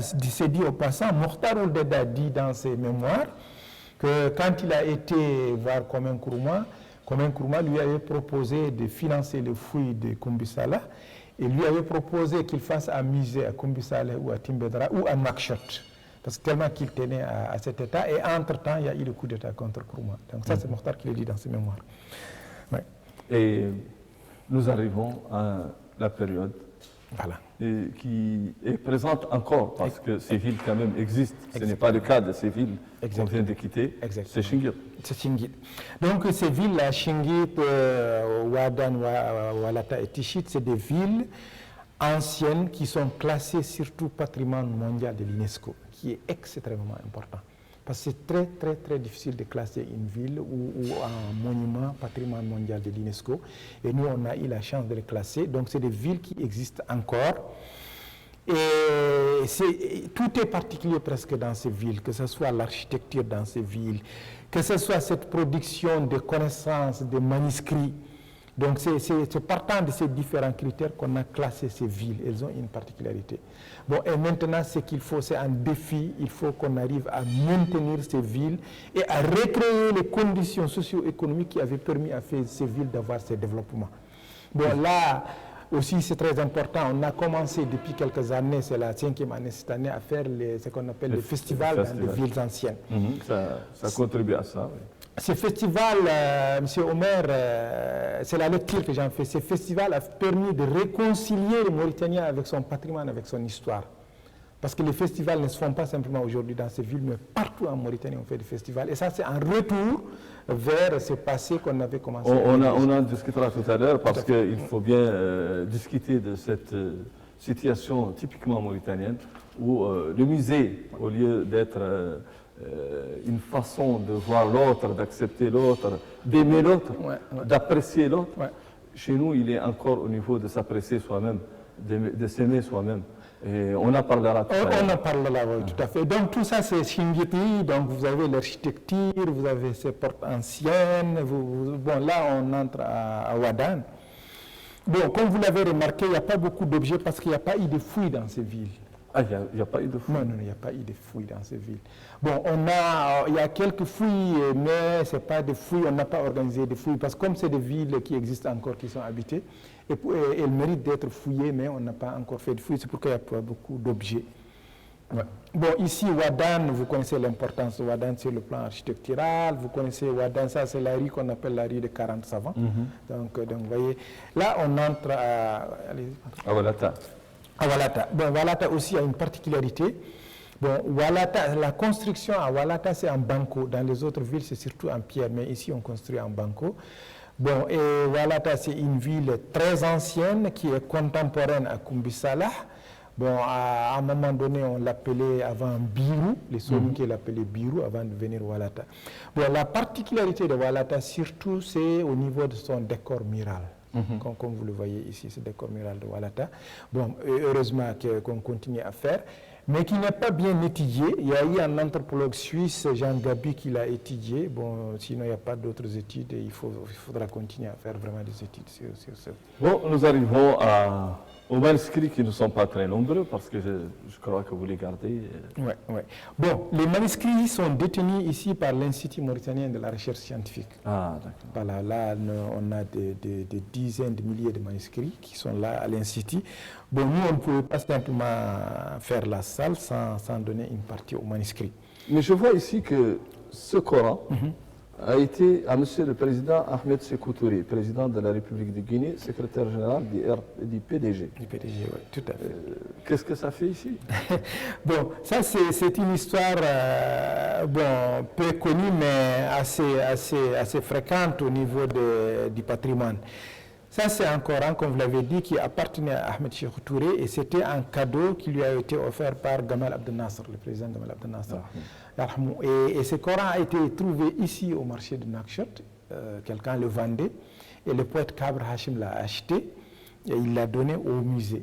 c'est dit au passant, Mokhtar Ould-Daddah a dit dans ses mémoires que quand il a été voir Kwame Nkrumah lui avait proposé de financer les fouilles de Kumbisala et lui avait proposé qu'il fasse un musée à Kumbisala ou à Timbedra ou à Nouakchott, parce que tellement qu'il tenait à cet État. Et entre-temps, il y a eu le coup d'État contre Nkrumah. Donc ça, c'est Mokhtar qui le dit dans ses mémoires. Ouais. Et nous arrivons à la période qui est présente encore, parce que ces villes quand même existent. Ce n'est pas le cas de ces villes qu'on vient de quitter, c'est Chingit. C'est Chingit. Donc ces villes-là, Chingit, Ouadane, Walata et Tichit, c'est des villes anciennes qui sont classées surtout patrimoine mondial de l'UNESCO, qui est extrêmement important. Parce que c'est très, très, très difficile de classer une ville ou un monument patrimoine mondial de l'UNESCO. Et nous, on a eu la chance de les classer. Donc, c'est des villes qui existent encore. Et tout est particulier presque dans ces villes, que ce soit l'architecture dans ces villes, que ce soit cette production de connaissances, de manuscrits. Donc, c'est partant de ces différents critères qu'on a classé ces villes. Elles ont une particularité. Bon, et maintenant, ce qu'il faut, c'est un défi. Il faut qu'on arrive à maintenir ces villes et à recréer les conditions socio-économiques qui avaient permis à ces villes d'avoir ces développements. Bon, là aussi, c'est très important. On a commencé depuis quelques années, c'est la 5e année cette année, à faire ce qu'on appelle les festivals dans les villes anciennes. Ça contribue à ça, oui. Ce festival, M. Omer, c'est la lecture que j'en fais. Ce festival a permis de réconcilier le Mauritanien avec son patrimoine, avec son histoire. Parce que les festivals ne se font pas simplement aujourd'hui dans ces villes, mais partout en Mauritanie on fait des festivals. Et ça, c'est un retour vers ce passé qu'on avait commencé. On en discutera tout à l'heure, parce qu'il faut bien discuter de cette situation typiquement mauritanienne, où le musée, au lieu d'être une façon de voir l'autre, d'accepter l'autre, d'aimer l'autre, d'apprécier l'autre. Chez nous, il est encore au niveau de s'apprécier soi-même, de s'aimer soi-même. Et on en parlera tout à l'heure. On en parlera, oui, tout à fait. Donc tout ça, c'est Chingiti. Donc vous avez l'architecture, vous avez ces portes anciennes. Bon, là, on entre à Ouadane. Bon, comme vous l'avez remarqué, il n'y a pas beaucoup d'objets parce qu'il n'y a pas eu de fouilles dans ces villes. Ah, il n'y a pas eu de fouilles? Non, il n'y a pas eu de fouilles dans ces villes. Bon, il y a quelques fouilles, mais ce n'est pas des fouilles, on n'a pas organisé de fouilles, parce que comme c'est des villes qui existent encore, qui sont habitées, elles méritent d'être fouillées, mais on n'a pas encore fait de fouilles, c'est pourquoi il n'y a pas beaucoup d'objets. Ouais. Bon, ici, Ouadane, vous connaissez l'importance de Ouadane sur le plan architectural, vous connaissez Ouadane, ça c'est la rue qu'on appelle la rue des 40 savants. Donc, vous voyez, là on entre à Walata. Walata. Bon, Walata aussi a une particularité. Bon, Walata, la construction à Walata, c'est en banco. Dans les autres villes, c'est surtout en pierre, mais ici, on construit en banco. Bon, et Walata, c'est une ville très ancienne qui est contemporaine à Kumbisala. Bon, à un moment donné, on l'appelait avant Birou, les Soninké l'appelaient Birou avant de venir Walata. Bon, la particularité de Walata, surtout, c'est au niveau de son décor mural. Comme vous le voyez ici, ce décor mural de Walata. Bon, heureusement qu'on continue à faire, mais qui n'est pas bien étudié. Il y a eu un anthropologue suisse, Jean Gabi, qui l'a étudié. Bon, sinon, il n'y a pas d'autres études et il faudra continuer à faire vraiment des études sur ça. Bon, nous arrivons aux manuscrits qui ne sont pas très nombreux, parce que je crois que vous les gardez. Ouais, ouais. Bon, les manuscrits sont détenus ici par l'Institut mauritanien de la recherche scientifique. Ah, d'accord. Voilà, là, on a des dizaines de milliers de manuscrits qui sont là à l'Institut. Bon, nous, on ne pouvait pas simplement faire la salle sans donner une partie aux manuscrits. Mais je vois ici que ce Coran a été à Monsieur le Président Ahmed Sékou Touré, président de la République de Guinée, secrétaire général du PDG. Du PDG, oui, tout à fait. Qu'est-ce que ça fait ici? Bon, ça c'est une histoire bon, peu connue, mais assez fréquente au niveau du patrimoine. Ça, c'est un Coran, comme vous l'avez dit, qui appartenait à Ahmed Sékou Touré et c'était un cadeau qui lui a été offert par Gamal Abdel Nasser, le président Gamal Abdel Nasser. Et ce Coran a été trouvé ici au marché de Nouakchott. Quelqu'un le vendait et le poète Kabr Hachim l'a acheté et il l'a donné au musée.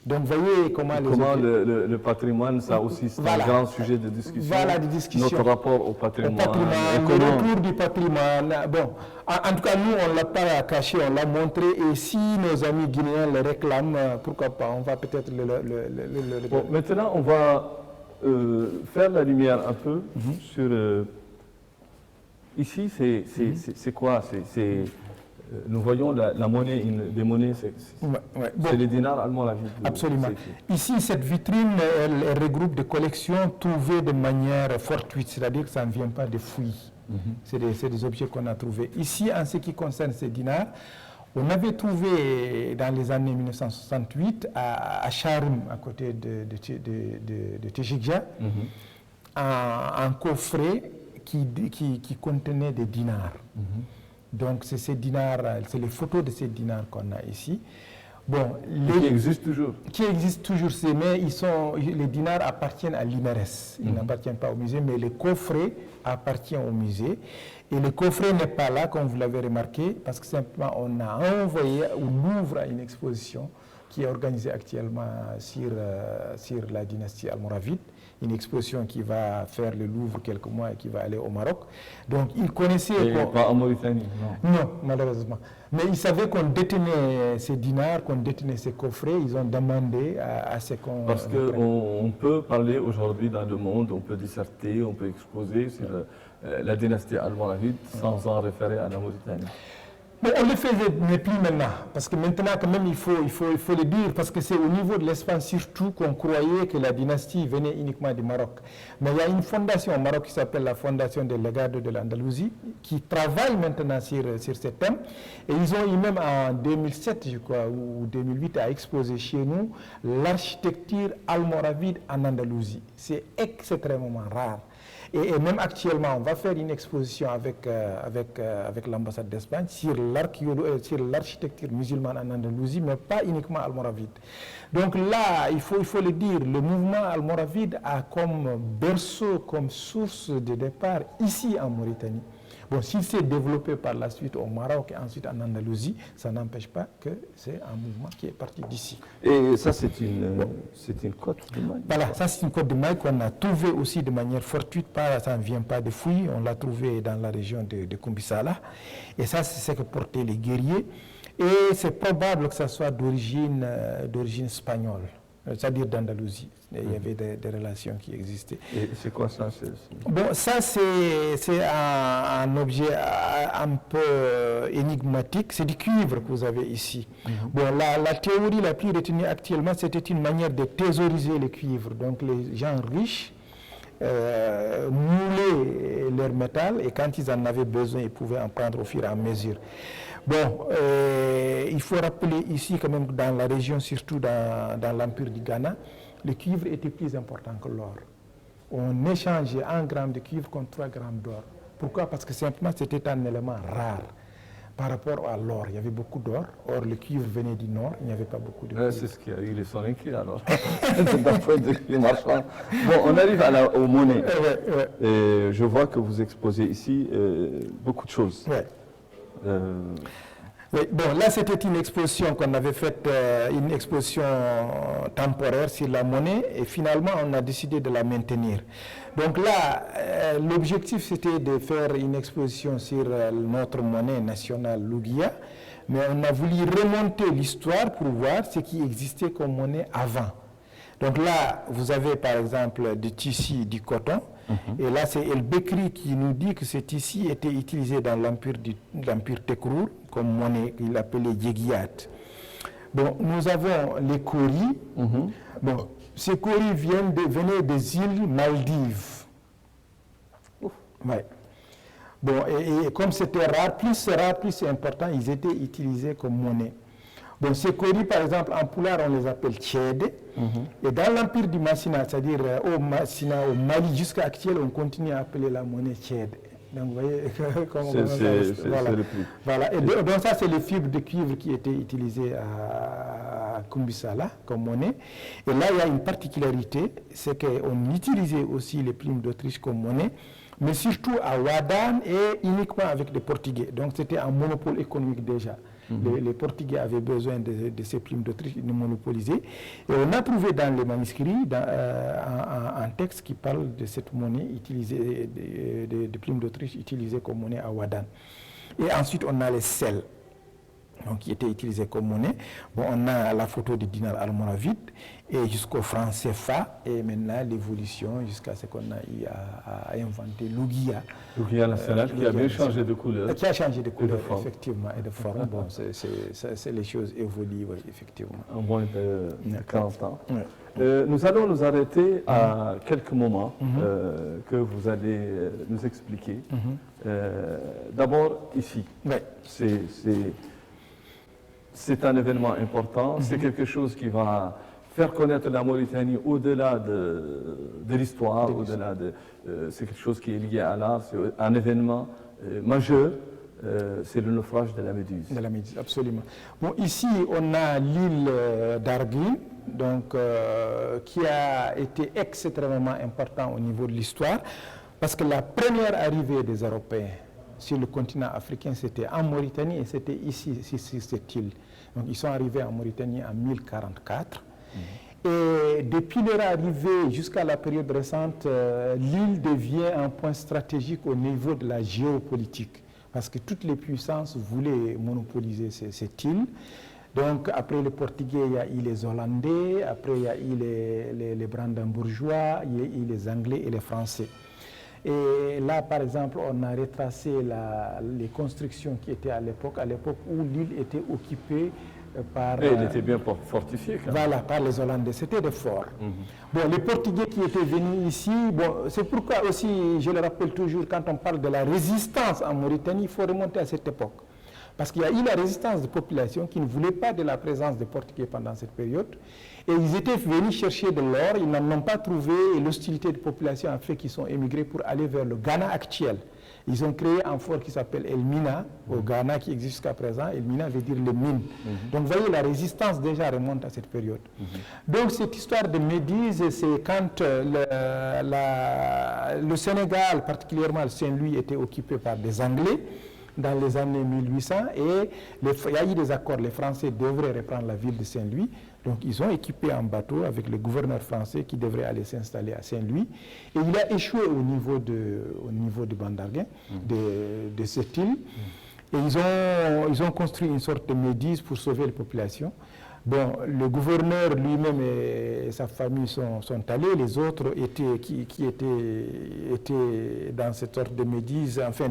Donc, voyez comment le patrimoine, ça aussi, c'est un grand sujet de discussion. Voilà, de discussion. Notre rapport au patrimoine. Le retour du patrimoine. Bon, en tout cas, nous, on ne l'a pas caché, on l'a montré. Et si nos amis guinéens le réclament, pourquoi pas, on va peut-être le... Bon, maintenant, on va faire la lumière un peu sur... ici, c'est quoi? Nous voyons la monnaie, des monnaies, c'est les dinars allemands, la vie. Absolument. Ici, cette vitrine, elle regroupe des collections trouvées de manière fortuite, c'est-à-dire que ça ne vient pas de fouilles. C'est des objets qu'on a trouvés. Ici, en ce qui concerne ces dinars, on avait trouvé dans les années 1968 à Charoum, à côté de Tejigja, un coffret qui contenait des dinars. Donc, c'est ces dinars, c'est les photos de ces dinars qu'on a ici. Bon, qui existent toujours. Qui existent toujours, mais les dinars appartiennent à l'IMERES. Ils n'appartiennent pas au musée, mais le coffret appartient au musée. Et le coffret n'est pas là, comme vous l'avez remarqué, parce que simplement on a envoyé au Louvre une exposition qui est organisée actuellement sur la dynastie almoravide. Une exposition qui va faire le Louvre quelques mois et qui va aller au Maroc. Donc, ils connaissaient... Et pas en Mauritanie, non. Non, malheureusement. Mais ils savaient qu'on détenait ces dinars, qu'on détenait ces coffrets. Ils ont demandé à ce qu'on... Parce qu'on peut parler aujourd'hui dans le monde, on peut disserter, on peut exposer sur la dynastie almoravide sans en référer à la Mauritanie. Mais on le faisait, mais plus maintenant. Parce que maintenant, quand même, il faut le dire, parce que c'est au niveau de l'Espagne surtout qu'on croyait que la dynastie venait uniquement du Maroc. Mais il y a une fondation au Maroc qui s'appelle la Fondation des Legado de l'Andalousie, qui travaille maintenant sur ces thèmes. Et ils ont eu même en 2007, je crois, ou 2008, à exposer chez nous l'architecture almoravide en Andalousie. C'est extrêmement rare. Et même actuellement, on va faire une exposition avec l'ambassade d'Espagne sur l'architecture musulmane en Andalousie, mais pas uniquement almoravide. Donc là, il faut le dire, le mouvement almoravide a comme berceau, comme source de départ ici en Mauritanie. Bon, s'il s'est développé par la suite au Maroc et ensuite en Andalousie, ça n'empêche pas que c'est un mouvement qui est parti d'ici. Et ça, c'est une côte de maille. Voilà, ça c'est une côte de maille qu'on a trouvée aussi de manière fortuite, ça ne vient pas de fouilles, on l'a trouvée dans la région de Kumbisala. Et ça, c'est ce que portaient les guerriers. Et c'est probable que ça soit d'origine espagnole, c'est-à-dire d'Andalousie. Il y avait des relations qui existaient. Et c'est quoi ça? Bon, ça c'est un objet un peu énigmatique. C'est du cuivre que vous avez ici. Bon, la théorie la plus retenue actuellement, c'était une manière de thésauriser le cuivre. Donc les gens riches moulaient leur métal et quand ils en avaient besoin, ils pouvaient en prendre au fur et à mesure. Bon, il faut rappeler ici quand même dans la région, surtout dans l'Empire du Ghana, le cuivre était plus important que l'or. On échangeait 1 gramme de cuivre contre 3 grammes d'or. Pourquoi? Parce que simplement c'était un élément rare par rapport à l'or. Il y avait beaucoup d'or. Or, le cuivre venait du nord, il n'y avait pas beaucoup de cuivre. C'est ce qui a eu les Soninki alors. D'un point de vue marchand. Bon, on arrive aux monnaies. Et je vois que vous exposez ici beaucoup de choses. Oui, bon, là c'était une exposition qu'on avait faite, une exposition temporaire sur la monnaie et finalement on a décidé de la maintenir. Donc là, l'objectif c'était de faire une exposition sur notre monnaie nationale, l'Ouguia, mais on a voulu remonter l'histoire pour voir ce qui existait comme monnaie avant. Donc là, vous avez par exemple du tissu, du coton, et là c'est El Bekri qui nous dit que ce tissu était utilisé dans l'empire Tekrour comme monnaie qu'il appelait Djegiyat. Bon, nous avons les Koris. Bon, ces Koris venaient des îles Maldives. Ouais. Bon, et comme c'était rare, plus c'est important, ils étaient utilisés comme monnaie. Bon, ces Koris, par exemple, en Poulard, on les appelle Tchède. Et dans l'empire du Massina, c'est-à-dire au Mali jusqu'à actuel, on continue à appeler la monnaie Tchède. Donc, vous voyez comment voilà. Voilà. Et donc, ça, c'est les fibres de cuivre qui étaient utilisées à Kumbisala comme monnaie. Et là, il y a une particularité, c'est qu'on utilisait aussi les plumes d'Autriche comme monnaie, mais surtout à Ouadane et uniquement avec les Portugais. Donc, c'était un monopole économique déjà. Les Portugais avaient besoin de ces plumes d'Autriche, de monopoliser. Et on a trouvé dans les manuscrits un texte qui parle de cette monnaie utilisée, de plumes d'Autriche utilisées comme monnaie à Ouadane. Et ensuite, on a les sels, donc, qui étaient utilisés comme monnaie. Bon, on a la photo du dinar almoravide et jusqu'au franc CFA, et maintenant l'évolution jusqu'à ce qu'on a eu à inventer l'Ouguiya. L'Ouguiya national qui a bien changé de couleur. Qui a changé de couleur, effectivement, et de forme. Bon, c'est les choses évoluent, oui, effectivement. En moins de 40 ans. Nous allons nous arrêter à quelques moments que vous allez nous expliquer. D'abord, ici, c'est un événement important, c'est quelque chose qui va faire connaître la Mauritanie au-delà de l'histoire, au-delà de... c'est quelque chose qui est lié à l'art, c'est un événement majeur, c'est le naufrage de la Méduse. De la Méduse, absolument. Bon, ici, on a l'île d'Arguin, donc, qui a été extrêmement important au niveau de l'histoire, parce que la première arrivée des Européens sur le continent africain, c'était en Mauritanie et c'était ici, sur cette île. Donc, ils sont arrivés en Mauritanie en 1044. Et depuis leur arrivée jusqu'à la période récente, l'île devient un point stratégique au niveau de la géopolitique, parce que toutes les puissances voulaient monopoliser cette île. Donc, après les Portugais, il y a eu les Hollandais, après il y a eu les Brandebourgeois, il y a eu les Anglais et les Français. Et là, par exemple, on a retracé les constructions qui étaient à l'époque où l'île était occupée par... Et elle était bien fortifiée, quand même. Voilà, par les Hollandais. C'était des forts. Bon, les Portugais qui étaient venus ici, bon, c'est pourquoi aussi, je le rappelle toujours, quand on parle de la résistance en Mauritanie, il faut remonter à cette époque. Parce qu'il y a eu la résistance de population qui ne voulait pas de la présence des Portugais pendant cette période. Et ils étaient venus chercher de l'or, ils n'en ont pas trouvé, et l'hostilité de population a fait qu'ils sont émigrés pour aller vers le Ghana actuel. Ils ont créé un fort qui s'appelle El Mina, au Ghana, qui existe jusqu'à présent. El Mina veut dire les mines. Donc vous voyez, la résistance déjà remonte à cette période. Donc cette histoire de Méduse, c'est quand le Sénégal, particulièrement le Saint-Louis, était occupé par des Anglais dans les années 1800, et il y a eu des accords, les Français devraient reprendre la ville de Saint-Louis, donc ils ont équipé un bateau avec le gouverneur français qui devrait aller s'installer à Saint-Louis, et il a échoué au niveau de Bandarguin, de cette île, et ils ont construit une sorte de Méduse pour sauver les populations. Bon, le gouverneur lui-même et sa famille sont allés, les autres qui étaient dans cette sorte de Méduse, enfin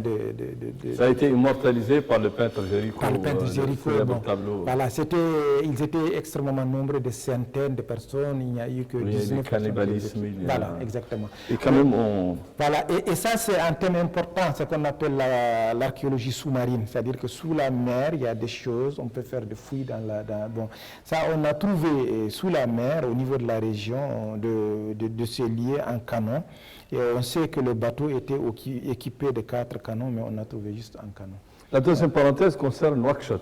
Ça a été immortalisé par le peintre Géricault. Par le peintre Géricault, bon. Voilà, ils étaient extrêmement nombreux, des centaines de personnes, il n'y a eu que 19 cannibalisme. Voilà, exactement. Et quand même, Voilà, et ça c'est un thème important, ce qu'on appelle l'archéologie sous-marine, c'est-à-dire que sous la mer, il y a des choses, on peut faire des fouilles bon, ça, on a trouvé sous la mer, au niveau de la région, de ces liés en canon. Et on sait que le bateau était équipé de 4 canons, mais on a trouvé juste un canon. La deuxième parenthèse concerne Nouakchott,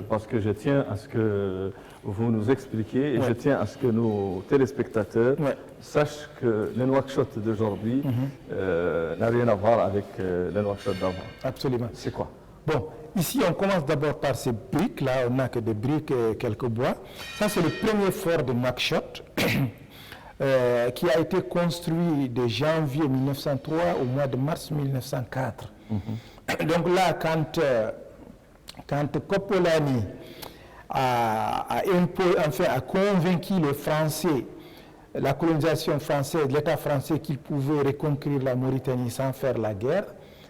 parce que je tiens à ce que vous nous expliquiez et je tiens à ce que nos téléspectateurs sachent que le Nouakchott d'aujourd'hui n'a rien à voir avec le Nouakchott d'avant. Absolument. C'est quoi? Bon, ici on commence d'abord par ces briques, là on n'a que des briques et quelques bois. Ça c'est le premier fort de Nouakchott qui a été construit de janvier 1903 au mois de mars 1904. Donc là, quand quand Koppolani a convaincu les Français, la colonisation française, l'État français, qu'il pouvait reconquérir la Mauritanie sans faire la guerre,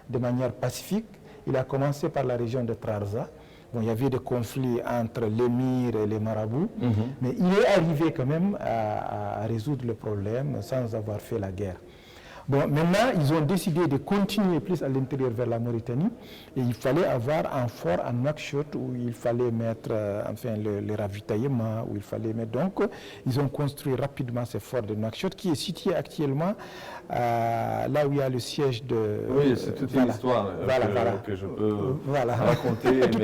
de manière pacifique, il a commencé par la région de Trarza. Bon, il y avait des conflits entre l'émir et les marabouts, mais il est arrivé quand même à résoudre le problème sans avoir fait la guerre. Bon, maintenant, ils ont décidé de continuer plus à l'intérieur vers la Mauritanie et il fallait avoir un fort à Nouakchott où il fallait mettre le ravitaillement, où il fallait mettre... Donc, ils ont construit rapidement ce fort de Nouakchott qui est situé actuellement là où il y a le siège de... Oui, c'est toute une histoire que je peux raconter, tout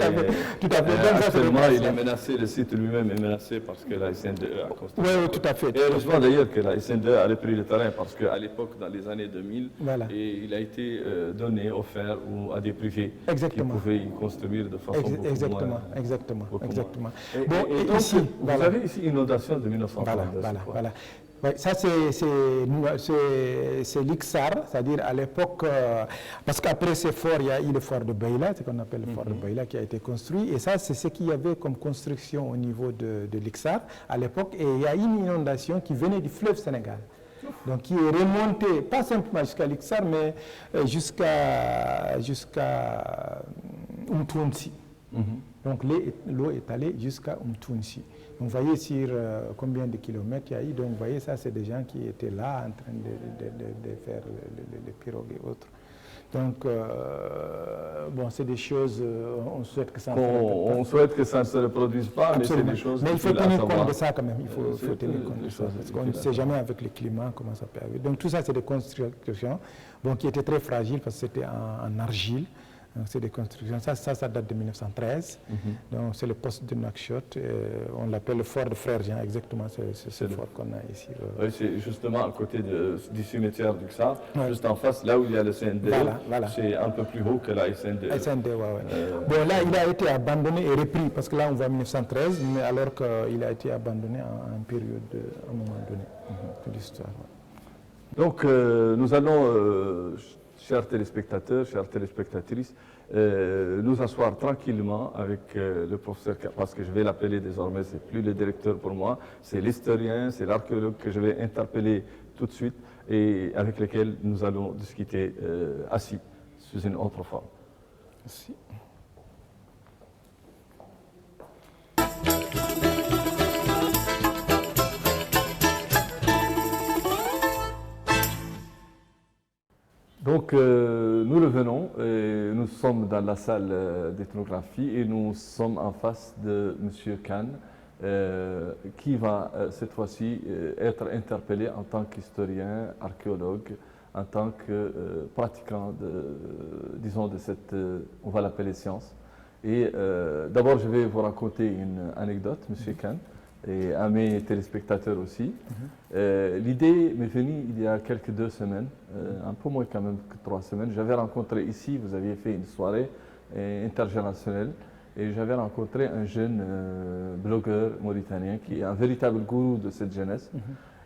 à fait. Actuellement, il est menacé, le site lui-même est menacé parce que la SN2 a construit. Oui, tout à fait. Et heureusement d'ailleurs que la SN2 a repris le terrain parce qu'à l'époque, dans les années 2000, et il a été donné, offert à des privés qui pouvaient y construire de façon beaucoup moins... Exactement. Et donc, ici, vous avez ici une inondation de 1932. Voilà. Oui, ça c'est l'Ixar, c'est-à-dire à l'époque, parce qu'après ce fort, il y a eu le fort de Beila, ce qu'on appelle le fort de Beila qui a été construit, et ça c'est ce qu'il y avait comme construction au niveau de l'Ixar à l'époque, et il y a eu une inondation qui venait du fleuve Sénégal. Donc qui est remontée, pas simplement jusqu'à l'Ixar, mais jusqu'à Umtounsi. Donc l'eau est allée jusqu'à Umtounsi. Vous voyez sur combien de kilomètres il y a eu. Donc vous voyez, ça c'est des gens qui étaient là en train de faire les pirogues et autres. Donc, bon, c'est des choses, on souhaite que ça ne se reproduise pas, mais c'est des choses... Mais il faut tenir compte de ça quand même, il faut tenir compte de ça, parce qu'on ne sait jamais avec le climat comment ça peut arriver. Donc tout ça, c'est des constructions qui étaient très fragiles parce que c'était en argile. C'est des constructions, ça date de 1913. Donc c'est le poste de Nouakchott, on l'appelle le fort de Frère Jean, exactement, c'est ce fort qu'on a ici. Oui, c'est justement à côté du cimetière du Xar, juste en face, là où il y a le CND, c'est un peu plus haut que la SND. Bon, là, il a été abandonné et repris, parce que là, on voit 1913, mais alors qu'il a été abandonné à un moment donné de l'histoire. Donc, nous allons... chers téléspectateurs, chères téléspectatrices, nous asseoir tranquillement avec le professeur, parce que je vais l'appeler désormais, c'est plus le directeur pour moi, c'est l'historien, c'est l'archéologue que je vais interpeller tout de suite et avec lequel nous allons discuter assis, sous une autre forme. Merci. Donc, nous revenons, nous sommes dans la salle d'ethnographie et nous sommes en face de M. Khan, qui va cette fois-ci être interpellé en tant qu'historien, archéologue, en tant que pratiquant, disons, de cette, on va l'appeler science. Et d'abord, je vais vous raconter une anecdote, M. Khan, et à mes téléspectateurs aussi. L'idée m'est venue il y a quelques 2 semaines, un peu moins quand même que 3 semaines. J'avais rencontré ici, vous aviez fait une soirée intergénérationnelle, et j'avais rencontré un jeune blogueur mauritanien qui est un véritable gourou de cette jeunesse.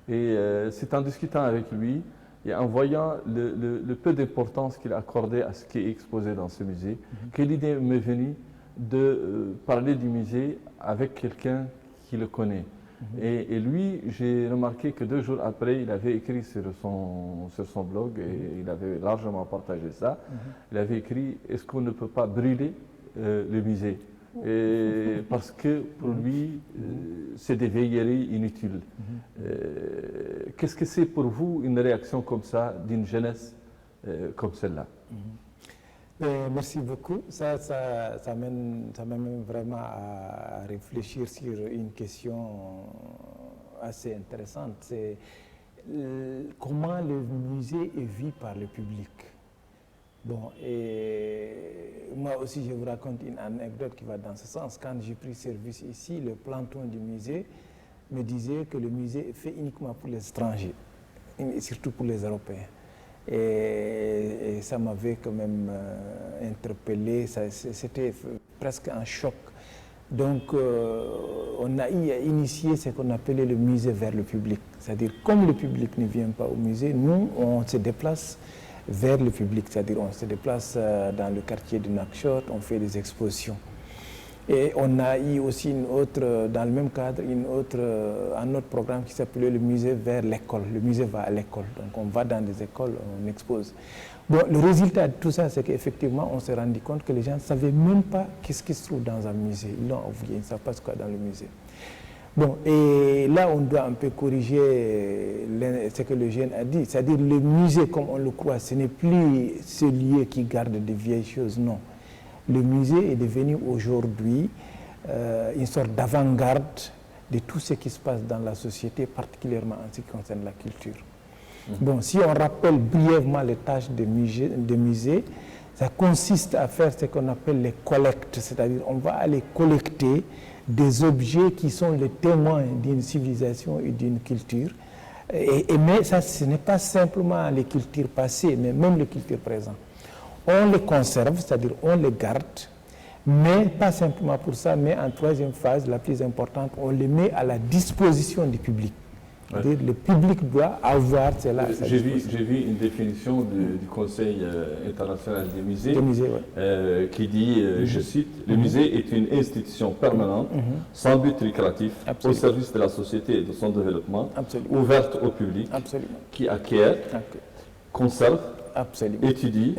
Et c'est en discutant avec lui et en voyant le peu d'importance qu'il accordait à ce qui est exposé dans ce musée, que l'idée m'est venue de parler du musée avec quelqu'un qui le connaît. Et lui, j'ai remarqué que 2 jours après, il avait écrit sur son blog, et il avait largement partagé ça. Il avait écrit « Est-ce qu'on ne peut pas brûler le musée ?» Parce que pour lui, c'est des vieilleries inutiles. Qu'est-ce que c'est pour vous une réaction comme ça, d'une jeunesse comme celle-là? Merci beaucoup. Ça m'amène vraiment à réfléchir sur une question assez intéressante. C'est comment le musée est vu par le public. Bon, et moi aussi je vous raconte une anecdote qui va dans ce sens. Quand j'ai pris service ici, le planton du musée me disait que le musée est fait uniquement pour les étrangers, et surtout pour les Européens. Et ça m'avait quand même interpellé, c'était presque un choc. Donc on a initié ce qu'on appelait le musée vers le public. C'est-à-dire comme le public ne vient pas au musée, nous on se déplace vers le public. C'est-à-dire on se déplace dans le quartier de Nouakchott, on fait des expositions. Et on a eu aussi dans le même cadre, un autre programme qui s'appelait le musée vers l'école. Le musée va à l'école. Donc on va dans des écoles, on expose. Bon, le résultat de tout ça, c'est qu'effectivement, on s'est rendu compte que les gens ne savaient même pas qu'est-ce qui se trouve dans un musée. Ils l'ont oublié, ils ne savent pas ce qu'il y a dans le musée. Bon, et là, on doit un peu corriger ce que le jeune a dit. C'est-à-dire le musée, comme on le croit, ce n'est plus ce lieu qui garde des vieilles choses, non. Le musée est devenu aujourd'hui une sorte d'avant-garde de tout ce qui se passe dans la société, particulièrement en ce qui concerne la culture. Bon, si on rappelle brièvement les tâches des musées, ça consiste à faire ce qu'on appelle les collectes, c'est-à-dire on va aller collecter des objets qui sont les témoins d'une civilisation et d'une culture. Mais ça, ce n'est pas simplement les cultures passées, mais même les cultures présentes. On les conserve, c'est-à-dire on les garde, mais pas simplement pour ça, mais en troisième phase, la plus importante, on les met à la disposition du public. C'est-à-dire le public doit avoir cela. J'ai vu une définition du Conseil international des musées, qui dit, je cite, le musée est une institution permanente, sans but lucratif, au service de la société et de son développement, ouverte au public, qui acquiert, conserve, étudie,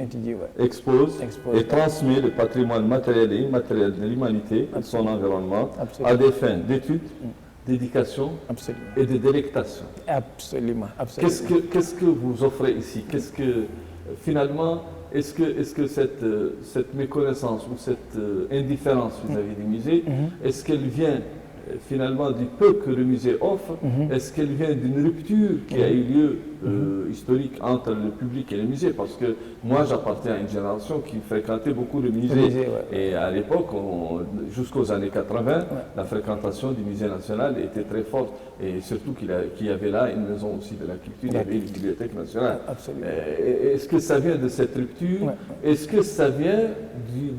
expose et transmet le patrimoine matériel et immatériel de l'humanité et de son environnement à des fins d'études, d'éducation et de délectation. Absolument. Qu'est-ce que vous offrez ici? Qu'est-ce que, finalement, est-ce que cette méconnaissance ou cette indifférence vis-à-vis du musée, est-ce qu'elle vient finalement du peu que le musée offre? Est-ce qu'elle vient d'une rupture qui a eu lieu historique entre le public et le musée? Parce que moi, j'appartiens à une génération qui fréquentait beaucoup le musée. Et à l'époque, jusqu'aux années 80, la fréquentation du musée national était très forte. Et surtout qu'il y avait là une maison aussi de la culture, il y avait une bibliothèque nationale. Est-ce que ça vient de cette rupture? Est-ce que ça vient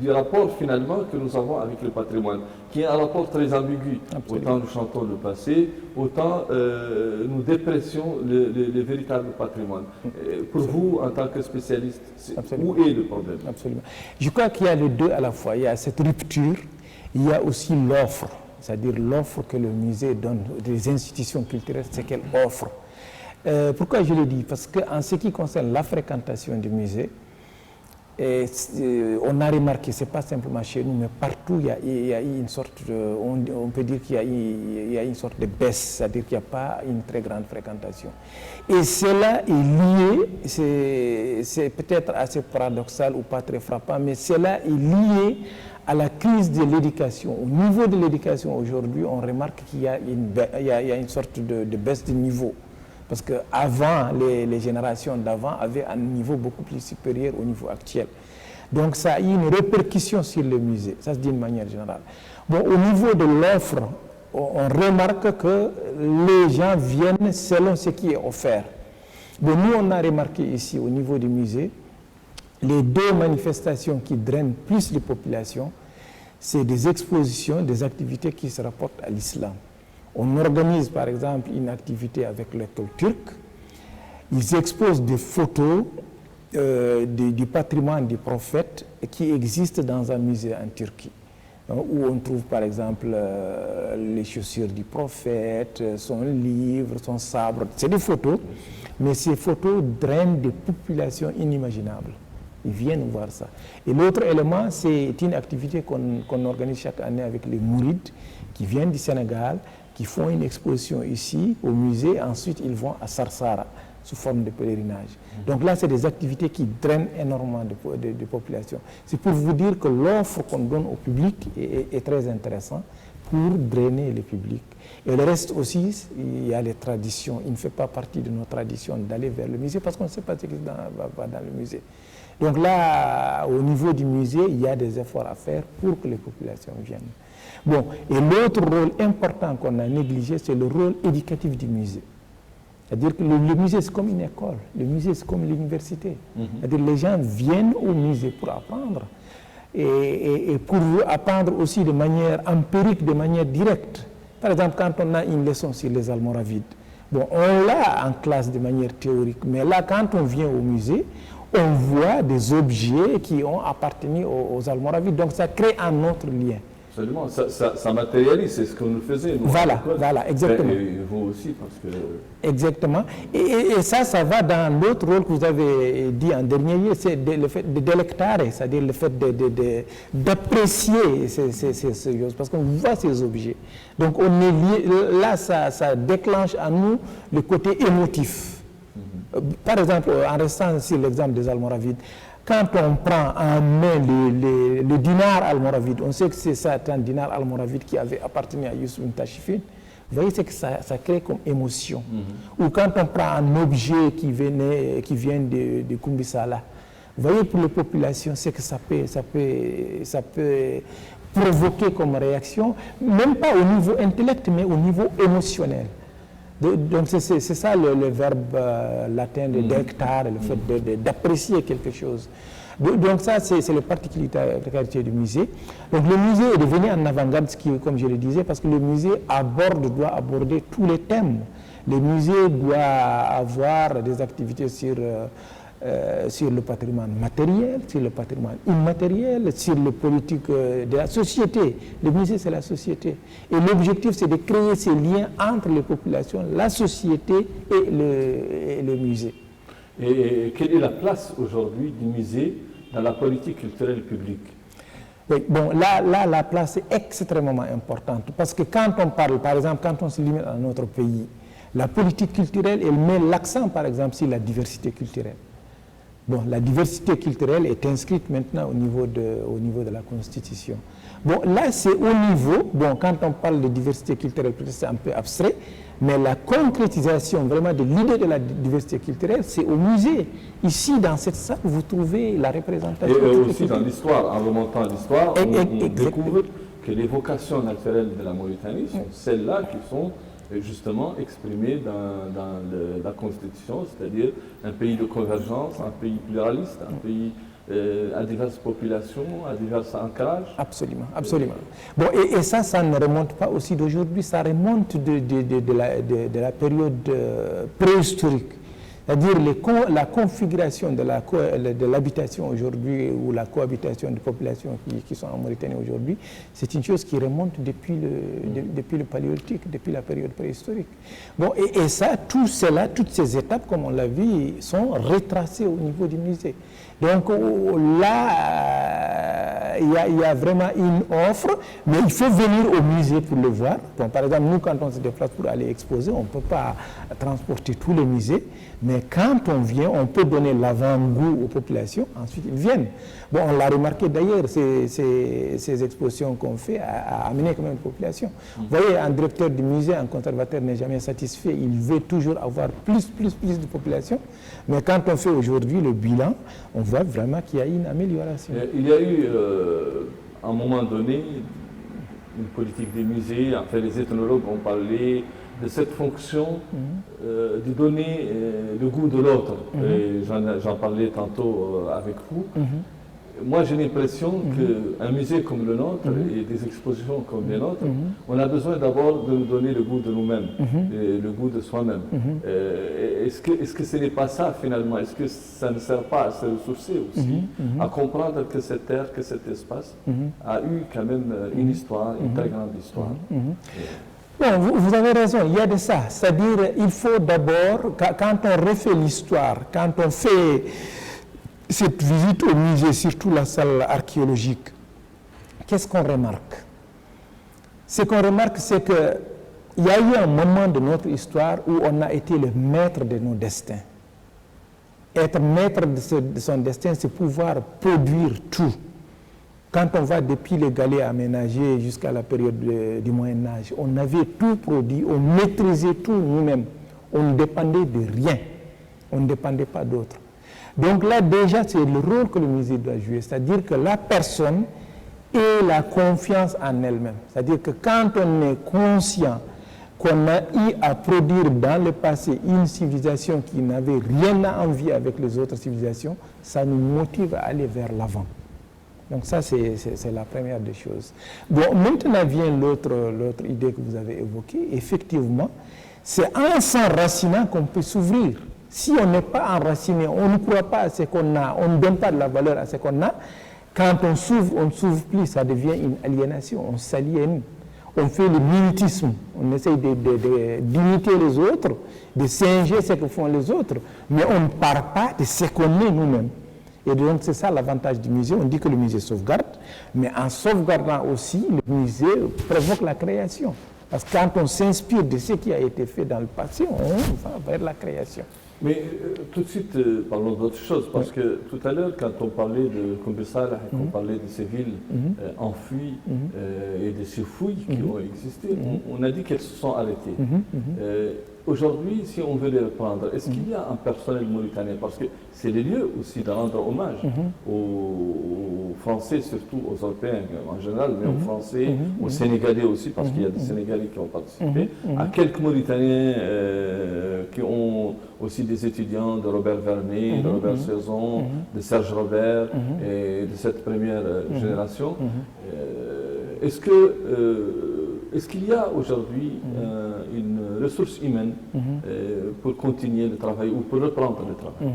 du rapport finalement que nous avons avec le patrimoine, qui est un rapport très ambigu? Autant nous chantons le passé, autant nous dépressions le véritable patrimoine. Pour vous, en tant que spécialiste, où est le problème? Absolument. Je crois qu'il y a les deux à la fois. Il y a cette rupture, il y a aussi l'offre, c'est-à-dire l'offre que le musée donne, des institutions culturelles, c'est qu'elle offre. Pourquoi je le dis? Parce qu'en ce qui concerne la fréquentation du musée, on a remarqué, ce n'est pas simplement chez nous, mais partout, il y a une sorte on peut dire qu'il y a une sorte de baisse, c'est-à-dire qu'il n'y a pas une très grande fréquentation. Et cela est lié, c'est peut-être assez paradoxal ou pas très frappant, mais cela est lié à la crise de l'éducation. Au niveau de l'éducation aujourd'hui, on remarque qu'il y a une sorte de baisse de niveau. Parce qu'avant, les générations d'avant avaient un niveau beaucoup plus supérieur au niveau actuel. Donc ça a eu une répercussion sur le musée, ça se dit d'une manière générale. Bon, au niveau de l'offre, on remarque que les gens viennent selon ce qui est offert. Bon, nous, on a remarqué ici, au niveau du musée, les deux manifestations qui drainent plus les populations, c'est des expositions, des activités qui se rapportent à l'islam. On organise par exemple une activité avec l'école turque. Ils exposent des photos du patrimoine du prophète qui existe dans un musée en Turquie, où on trouve par exemple les chaussures du prophète, son livre, son sabre. C'est des photos, mais ces photos drainent des populations inimaginables. Ils viennent voir ça. Et l'autre élément, c'est une activité qu'on organise chaque année avec les mourides qui viennent du Sénégal, qui font une exposition ici au musée, ensuite ils vont à Sarsara sous forme de pèlerinage. Donc là, c'est des activités qui drainent énormément de population. C'est pour vous dire que l'offre qu'on donne au public est très intéressante pour drainer le public. Et le reste aussi, il y a les traditions. Il ne fait pas partie de nos traditions d'aller vers le musée parce qu'on ne sait pas ce qui va dans le musée. Donc là, au niveau du musée, il y a des efforts à faire pour que les populations viennent. Bon, et l'autre rôle important qu'on a négligé, c'est le rôle éducatif du musée. C'est-à-dire que le musée, c'est comme une école, le musée, c'est comme l'université. C'est-à-dire que les gens viennent au musée pour apprendre, et pour apprendre aussi de manière empirique, de manière directe. Par exemple, quand on a une leçon sur les Almoravides, bon, on l'a en classe de manière théorique, mais là, quand on vient au musée, on voit des objets qui ont appartenu aux Almoravides. Donc, ça crée un autre lien. Absolument, ça matérialise, c'est ce que nous faisions. Nous, voilà, exactement. Et vous aussi, parce que... Exactement. Et ça va dans l'autre rôle que vous avez dit en dernier, c'est le fait de délectare, c'est-à-dire le fait d'apprécier ces choses, parce qu'on voit ces objets. Donc on est lié, là, ça déclenche en nous le côté émotif. Par exemple, en restant sur l'exemple des Almoravides, quand on prend en main le dinar almoravide, on sait que c'est ça, un dinar almoravide qui avait appartenu à Youssouf Ntachifine. Vous voyez, c'est que ça crée comme émotion. Ou quand on prend un objet qui vient de Kumbisala, vous voyez, pour les populations, c'est que ça peut provoquer comme réaction, même pas au niveau intellect, mais au niveau émotionnel. Donc c'est ça le verbe latin de délectare, le fait d'apprécier quelque chose. Donc ça, c'est la particularité du musée. Donc le musée est devenu en avant-garde, comme je le disais, parce que le musée doit aborder tous les thèmes. Le musée doit avoir des activités sur le patrimoine matériel, sur le patrimoine immatériel, sur le politique de la société. Le musée, c'est la société. Et l'objectif, c'est de créer ces liens entre les populations, la société et le musée. Et quelle est la place aujourd'hui du musée dans la politique culturelle publique? Oui, bon, là, la place est extrêmement importante. Parce que quand on parle, par exemple, quand on se limite à notre pays, la politique culturelle, elle met l'accent, par exemple, sur la diversité culturelle. Bon, la diversité culturelle est inscrite maintenant au niveau de la Constitution. Bon, là, c'est au niveau, bon, quand on parle de diversité culturelle, peut-être c'est un peu abstrait, mais la concrétisation vraiment de l'idée de la diversité culturelle, c'est au musée. Ici, dans cette salle, vous trouvez la représentation. Et aussi dans l'histoire, en remontant à l'histoire, on découvre que les vocations naturelles de la Mauritanie sont celles-là qui sont justement exprimé dans la Constitution, c'est-à-dire un pays de convergence, un pays pluraliste, un pays à diverses populations, à divers ancrages. Absolument, absolument. Bon, et ça ne remonte pas aussi d'aujourd'hui, ça remonte de la période préhistorique. C'est-à-dire la configuration de l'habitation aujourd'hui ou la cohabitation des populations qui sont en Mauritanie aujourd'hui, c'est une chose qui remonte depuis le paléolithique, depuis la période préhistorique. Bon, et ça, tout cela, toutes ces étapes, comme on l'a vu, sont retracées au niveau du musée. Donc là, il y a vraiment une offre, mais il faut venir au musée pour le voir. Bon, par exemple, nous, quand on se déplace pour aller exposer, on ne peut pas transporter tous les musées, mais quand on vient, on peut donner l'avant-goût aux populations, ensuite ils viennent. Bon, on l'a remarqué d'ailleurs, ces expositions qu'on fait a amené quand même une population. Vous voyez, un directeur du musée, un conservateur n'est jamais satisfait, il veut toujours avoir plus de population, mais quand on fait aujourd'hui le bilan, on voit vraiment qu'il y a une amélioration. Il y a eu, à un moment donné, une politique des musées, enfin les ethnologues ont parlé de cette fonction de donner le goût de l'autre. J'en parlais tantôt avec vous. Moi, j'ai l'impression qu'un musée comme le nôtre et des expositions comme les nôtres, on a besoin d'abord de nous donner le goût de nous-mêmes, le goût de soi-même. Est-ce que ce n'est pas ça finalement? Est-ce que ça ne sert pas à se ressourcer aussi, à comprendre que cette terre, que cet espace a eu quand même une histoire, une très grande histoire? Bon, vous avez raison, il y a de ça. C'est-à-dire, il faut d'abord, quand on refait l'histoire, quand on fait cette visite au musée, surtout la salle archéologique, qu'est-ce qu'on remarque? Ce qu'on remarque, c'est qu'il y a eu un moment de notre histoire où on a été le maître de nos destins. Être maître de son destin, c'est pouvoir produire tout. Quand on va depuis les galets aménagés jusqu'à la période du Moyen-Âge, on avait tout produit, on maîtrisait tout nous-mêmes. On ne dépendait de rien, on ne dépendait pas d'autres. Donc là, déjà, c'est le rôle que le musée doit jouer, c'est-à-dire que la personne ait la confiance en elle-même. C'est-à-dire que quand on est conscient qu'on a eu à produire dans le passé une civilisation qui n'avait rien à envier avec les autres civilisations, ça nous motive à aller vers l'avant. Donc ça, c'est la première des choses. Bon, maintenant vient l'autre idée que vous avez évoquée. Effectivement, c'est en s'enracinant qu'on peut s'ouvrir. Si on n'est pas enraciné, on ne croit pas à ce qu'on a, on ne donne pas de la valeur à ce qu'on a, Quand on ne s'ouvre plus, ça devient une aliénation, on s'aliène. On fait le mimétisme, on essaye d'imiter les autres, de singer ce que font les autres, mais on ne part pas de ce qu'on est nous-mêmes. Et donc c'est ça l'avantage du musée, on dit que le musée sauvegarde, mais en sauvegardant aussi, le musée provoque la création. Parce que quand on s'inspire de ce qui a été fait dans le passé, on va vers la création. Mais tout de suite, parlons d'autre chose, parce que tout à l'heure, quand on parlait de Koumbe Salah, on parlait de ces villes enfouies et de ces fouilles qui ont existé, on a dit qu'elles se sont arrêtées. Aujourd'hui, si on veut les reprendre, est-ce qu'il y a un personnel mauritanien? Parce que c'est le lieu aussi de rendre hommage aux Français, surtout aux Européens en général, mais aux Français, aux Sénégalais aussi, parce qu'il y a des Sénégalais qui ont participé, à quelques Mauritaniens qui ont aussi des étudiants de Robert Vernet, de Robert Saison, de Serge Robert et de cette première génération. Est-ce qu'il y a aujourd'hui une ressource humaine pour continuer le travail ou pour reprendre le travail?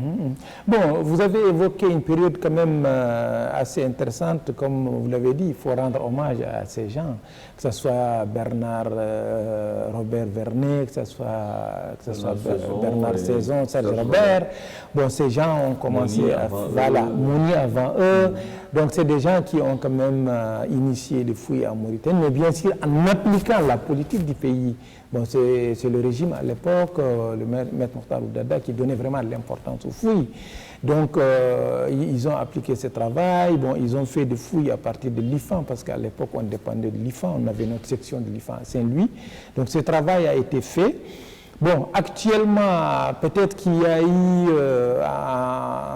Bon, vous avez évoqué une période quand même assez intéressante, comme vous l'avez dit, il faut rendre hommage à ces gens, que ce soit Robert Vernet, que ce soit Bernard Saison, Serge Robert. Bon, ces gens ont commencé Mouni avant eux. Donc c'est des gens qui ont quand même initié les fouilles en Mauritanie, mais bien sûr en appliquant la politique du pays. Bon, c'est le régime à l'époque, le maître Mokhtar Oudada, qui donnait vraiment l'importance aux fouilles. Donc ils ont appliqué ce travail, bon, ils ont fait des fouilles à partir de l'IFAN, parce qu'à l'époque on dépendait de l'IFAN, on avait notre section de l'IFAN à Saint-Louis. Donc ce travail a été fait. Bon, actuellement, peut-être qu'il y a eu,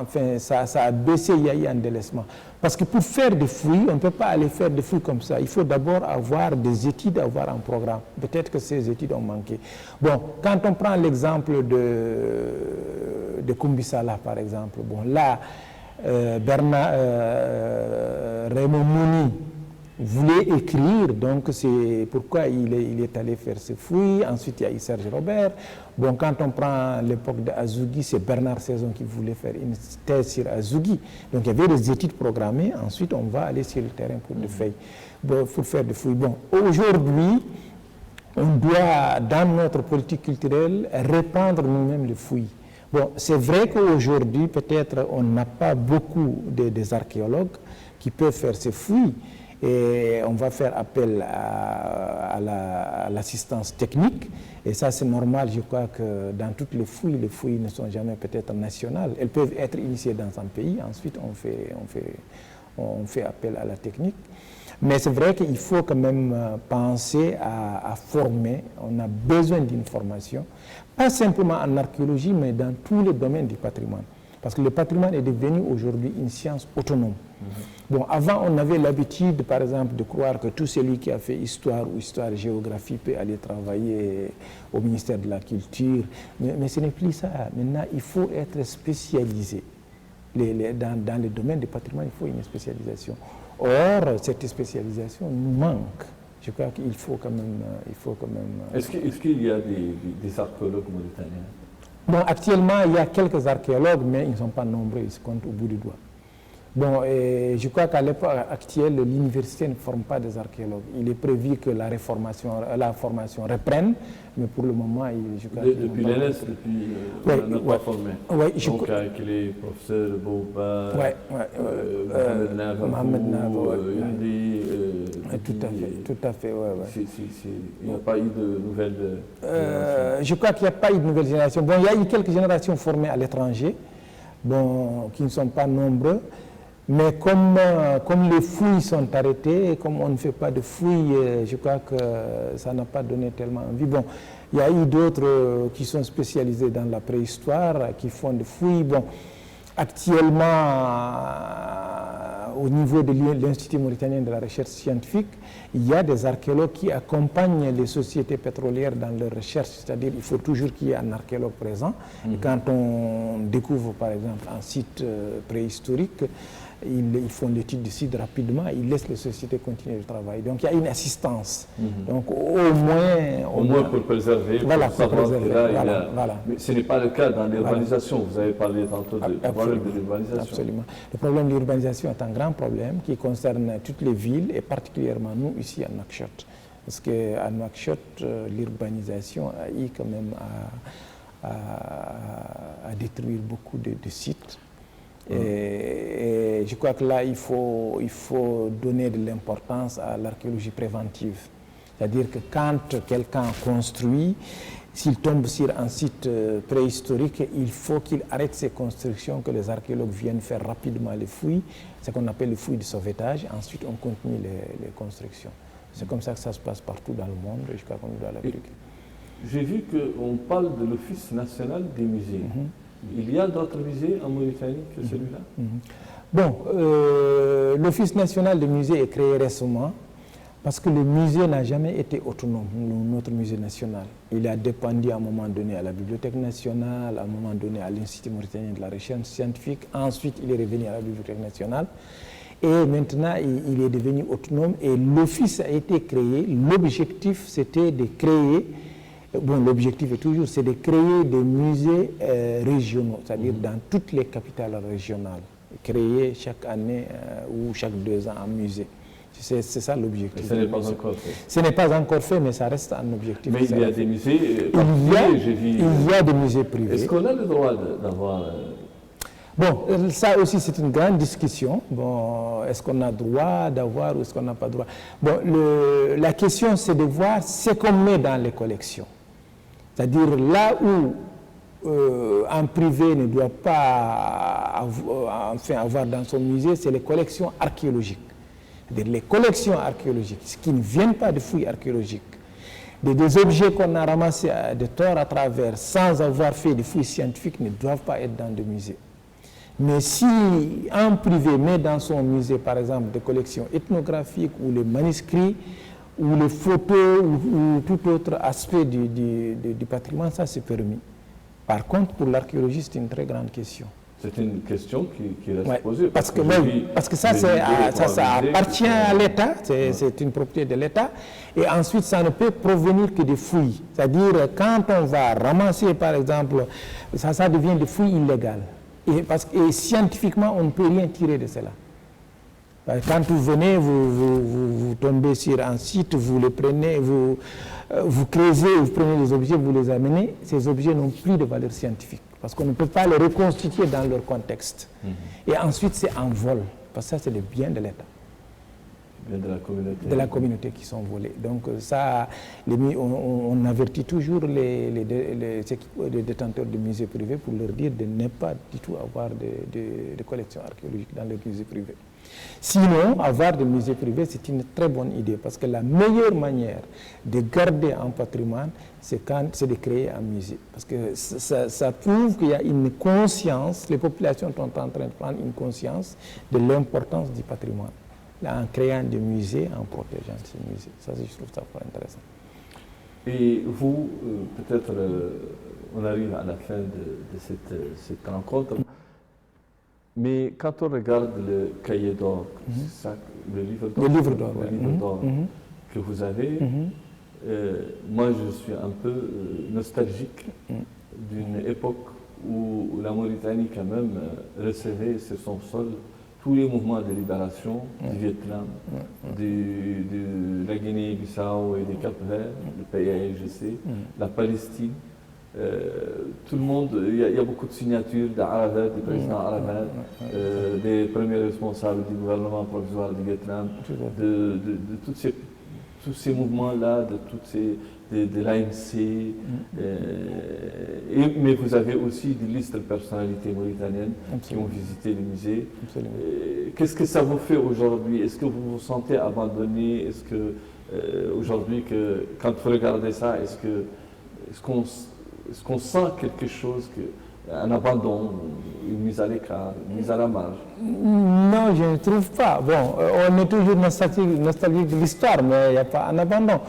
enfin, ça a baissé, il y a eu un délaissement. Parce que pour faire des fouilles, on ne peut pas aller faire des fouilles comme ça. Il faut d'abord avoir des études, avoir un programme. Peut-être que ces études ont manqué. Bon, quand on prend l'exemple de Koumbe Salah, par exemple, bon, là, Raymond Mouni voulait écrire, donc c'est pourquoi il est allé faire ses fouilles. Ensuite, il y a eu Serge Robert. Bon, quand on prend l'époque d'Azougui, c'est Bernard Saison qui voulait faire une thèse sur Azougui. Donc, il y avait des études programmées. Ensuite, on va aller sur le terrain pour, pour faire des fouilles. Bon, aujourd'hui, on doit, dans notre politique culturelle, répandre nous-mêmes les fouilles. Bon, c'est vrai qu'aujourd'hui, peut-être, on n'a pas beaucoup des archéologues qui peuvent faire ces fouilles. Et on va faire appel à l'assistance technique. Et ça, c'est normal. Je crois que dans toutes les fouilles ne sont jamais peut-être nationales. Elles peuvent être initiées dans un pays. Ensuite, on fait appel à la technique. Mais c'est vrai qu'il faut quand même penser à former. On a besoin d'une formation, pas simplement en archéologie, mais dans tous les domaines du patrimoine. Parce que le patrimoine est devenu aujourd'hui une science autonome. Bon, avant, on avait l'habitude, par exemple, de croire que tout celui qui a fait histoire ou histoire-géographie peut aller travailler au ministère de la Culture. Mais ce n'est plus ça. Maintenant, il faut être spécialisé. Dans les domaines du patrimoine, il faut une spécialisation. Or, cette spécialisation nous manque. Je crois qu'il faut quand même... Est-ce qu'il y a des archéologues mauritaniens? Bon, actuellement, il y a quelques archéologues, mais ils ne sont pas nombreux, ils se comptent au bout du doigt. Bon, et je crois qu'à l'époque actuelle, l'université ne forme pas des archéologues. Il est prévu que la formation reprenne, mais pour le moment, je crois depuis l'ENS, on n'a pas formé. Donc avec les professeurs Bouba, Mohamed Navo, Yandi, tout à fait, il n'y a pas eu de nouvelles générations. Je crois qu'il n'y a pas eu de nouvelles générations. Bon, il y a eu quelques générations formées à l'étranger, bon, qui ne sont pas nombreux. Mais comme les fouilles sont arrêtées, comme on ne fait pas de fouilles, je crois que ça n'a pas donné tellement envie. Bon, il y a eu d'autres qui sont spécialisés dans la préhistoire, qui font des fouilles. Bon, actuellement, au niveau de l'Institut mauritanien de la recherche scientifique, il y a des archéologues qui accompagnent les sociétés pétrolières dans leur recherche, c'est-à-dire qu'il faut toujours qu'il y ait un archéologue présent. Et quand on découvre, par exemple, un site préhistorique, ils font l'étude du site rapidement, ils laissent les sociétés continuer le travail. Donc il y a une assistance. Donc au moins pour préserver, voilà, pour savoir que là, voilà. Mais ce n'est pas le cas dans l'urbanisation. Vous avez parlé tantôt du problème de l'urbanisation. Absolument. Le problème de l'urbanisation est un grand grand problème qui concerne toutes les villes et particulièrement nous ici à Nouakchott. Parce qu'à Nouakchott, l'urbanisation a eu quand même à détruire beaucoup de sites. Et je crois que là, il faut donner de l'importance à l'archéologie préventive. C'est-à-dire que quand quelqu'un construit, s'il tombe sur un site préhistorique, il faut qu'il arrête ses constructions, que les archéologues viennent faire rapidement les fouilles, ce qu'on appelle les fouilles de sauvetage. Ensuite, on continue les constructions. C'est comme ça que ça se passe partout dans le monde, et je crois qu'on doit l'appliquer. J'ai vu qu'on parle de l'Office national des musées. Il y a d'autres musées en Mauritanie que celui-là? Bon, l'Office national des musées est créé récemment parce que le musée n'a jamais été autonome, notre musée national. Il a dépendu à un moment donné à la Bibliothèque nationale, à un moment donné à l'Institut mauritanien de la recherche scientifique, ensuite il est revenu à la Bibliothèque nationale et maintenant il est devenu autonome et l'office a été créé. L'objectif c'était de créer, bon l'objectif est toujours, c'est de créer des musées régionaux, c'est-à-dire dans toutes les capitales régionales, créer chaque année ou chaque 2 ans un musée. C'est ça l'objectif. Ce n'est pas encore fait. Ce n'est pas encore fait, mais ça reste un objectif. Mais il y a des musées privés, j'ai vu. Il y a des musées privés. Est-ce qu'on a le droit d'avoir... Bon, ça aussi c'est une grande discussion. Bon, est-ce qu'on a droit d'avoir ou est-ce qu'on n'a pas droit? Bon, la question c'est de voir ce qu'on met dans les collections. C'est-à-dire là où un privé ne doit pas avoir dans son musée, c'est les collections archéologiques. Les collections archéologiques, qui ne viennent pas de fouilles archéologiques, des objets qu'on a ramassés de tort à travers sans avoir fait de fouilles scientifiques ne doivent pas être dans des musées. Mais si un privé met dans son musée, par exemple, des collections ethnographiques ou les manuscrits ou les photos ou tout autre aspect du patrimoine, ça c'est permis. Par contre, pour l'archéologie, c'est une très grande question. C'est une question qui reste posée. Parce que ça appartient à l'État, c'est une propriété de l'État, et ensuite ça ne peut provenir que des fouilles. C'est-à-dire quand on va ramasser par exemple, ça devient des fouilles illégales. Et scientifiquement, on ne peut rien tirer de cela. Quand vous venez, vous tombez sur un site, vous les prenez, vous creusez, vous prenez des objets, vous les amenez, ces objets n'ont plus de valeur scientifique. Parce qu'on ne peut pas les reconstituer dans leur contexte. Et ensuite, c'est en vol. Parce que ça, c'est le bien de l'État. Le bien de la communauté. De la communauté qui sont volés. Donc ça, on avertit toujours les détenteurs de musées privés pour leur dire de ne pas du tout avoir de collections archéologiques dans les musées privés. Sinon, avoir des musées privés, c'est une très bonne idée. Parce que la meilleure manière de garder un patrimoine, c'est de créer un musée. Parce que ça prouve qu'il y a une conscience, les populations sont en train de prendre une conscience de l'importance du patrimoine. Là, en créant des musées, en protégeant ces musées. Ça, je trouve ça fort intéressant. Et vous, peut-être, on arrive à la fin de cette rencontre, mais quand on regarde le cahier d'or, le livre d'or que vous avez, moi je suis un peu nostalgique d'une époque où la Mauritanie quand même recevait sur son sol tous les mouvements de libération du Vietnam, de la Guinée-Bissau et des Cap-Verts, le PAIGC, la Palestine. Tout le monde, il y a beaucoup de signatures d'Arabat, des présidents arabes, des premiers responsables du gouvernement provisoire du Vietnam, de tous ces mouvements-là, de l'ANC. Mais vous avez aussi des listes de personnalités mauritaniennes qui ont visité le musée. Qu'est-ce que ça vous fait aujourd'hui? Est-ce que vous vous sentez abandonné? Est-ce que aujourd'hui, quand vous regardez ça, est-ce qu'on sent quelque chose, un abandon, une mise à l'écart, une mise à la marge? Non, je ne trouve pas. Bon, on est toujours nostalgique de l'histoire, mais il n'y a pas un abandon.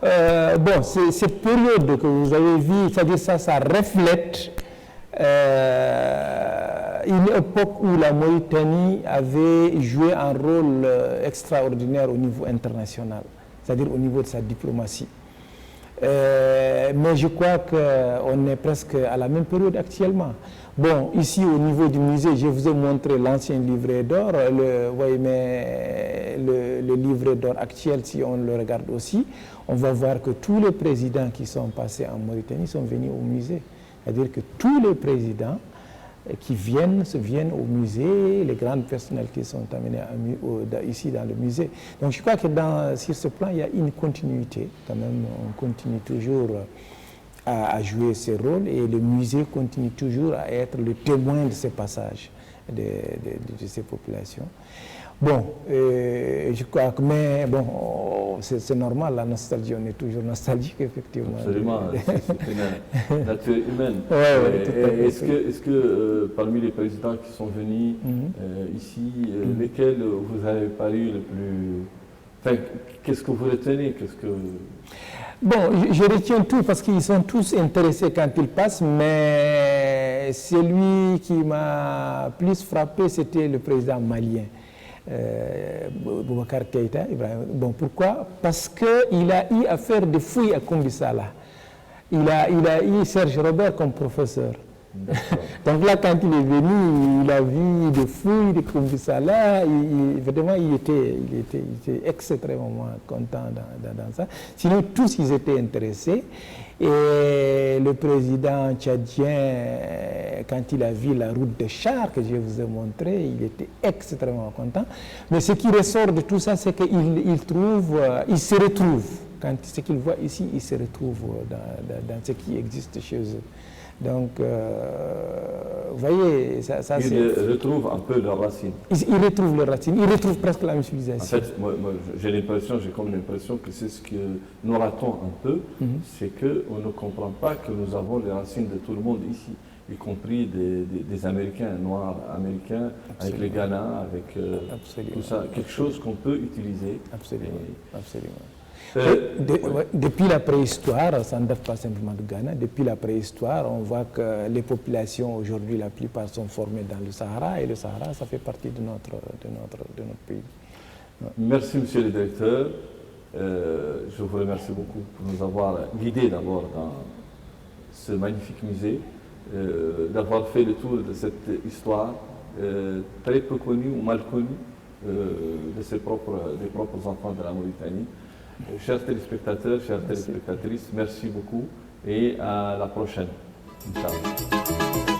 Bon, cette période que vous avez vue, c'est-à-dire ça reflète une époque où la Mauritanie avait joué un rôle extraordinaire au niveau international, c'est-à-dire au niveau de sa diplomatie. Mais je crois qu'on est presque à la même période actuellement. Bon, ici au niveau du musée, je vous ai montré l'ancien livret d'or, mais le livret d'or actuel, si on le regarde aussi, on va voir que tous les présidents qui sont passés en Mauritanie sont venus au musée. C'est-à-dire que tous les présidents qui viennent au musée, les grandes personnalités sont amenées ici dans le musée. Donc je crois que sur ce plan, il y a une continuité. Quand même, on continue toujours à jouer ce rôle et le musée continue toujours à être le témoin de ces passages de ces populations. Bon, je crois que, mais bon, c'est normal, la nostalgie, on est toujours nostalgique, effectivement. Absolument, c'est une nature humaine. Est-ce que parmi les présidents qui sont venus ici, lesquels vous avez paru le plus... Enfin, qu'est-ce que vous retenez? Bon, je retiens tout parce qu'ils sont tous intéressés quand ils passent, mais celui qui m'a plus frappé, c'était le président malien. Boubacar Keïta, Ibrahim. Bon, pourquoi? Parce qu'il a eu à faire des fouilles à Kombisala. Il a eu Serge Robert comme professeur. Donc là, quand il est venu, il a vu des fouilles de Kombisala. Évidemment, il était extrêmement content dans ça. Sinon, tous ils étaient intéressés. Et le président tchadien, quand il a vu la route de chars que je vous ai montré, il était extrêmement content. Mais ce qui ressort de tout ça, c'est qu'il se retrouve. Quand ce qu'il voit ici, il se retrouve dans ce qui existe chez eux. Donc, vous voyez, ça c'est... Ils retrouvent un peu leurs racines. Ils retrouvent leurs racines, ils retrouvent presque la même civilisation. En fait, moi j'ai comme l'impression que c'est ce que nous ratons un peu, c'est qu'on ne comprend pas que nous avons les racines de tout le monde ici, y compris des Américains, noirs américains, avec les Ghana, avec tout ça, quelque chose qu'on peut utiliser. Absolument, absolument. Depuis la préhistoire, ça ne date pas simplement de Ghana, depuis la préhistoire, on voit que les populations aujourd'hui, la plupart sont formées dans le Sahara, et le Sahara, ça fait partie de notre pays. Merci, monsieur le directeur. Je vous remercie beaucoup pour nous avoir guidés d'abord dans ce magnifique musée, d'avoir fait le tour de cette histoire très peu connue ou mal connue des propres enfants de la Mauritanie. Chers téléspectateurs, chères téléspectatrices, merci beaucoup et à la prochaine. Inch'Allah.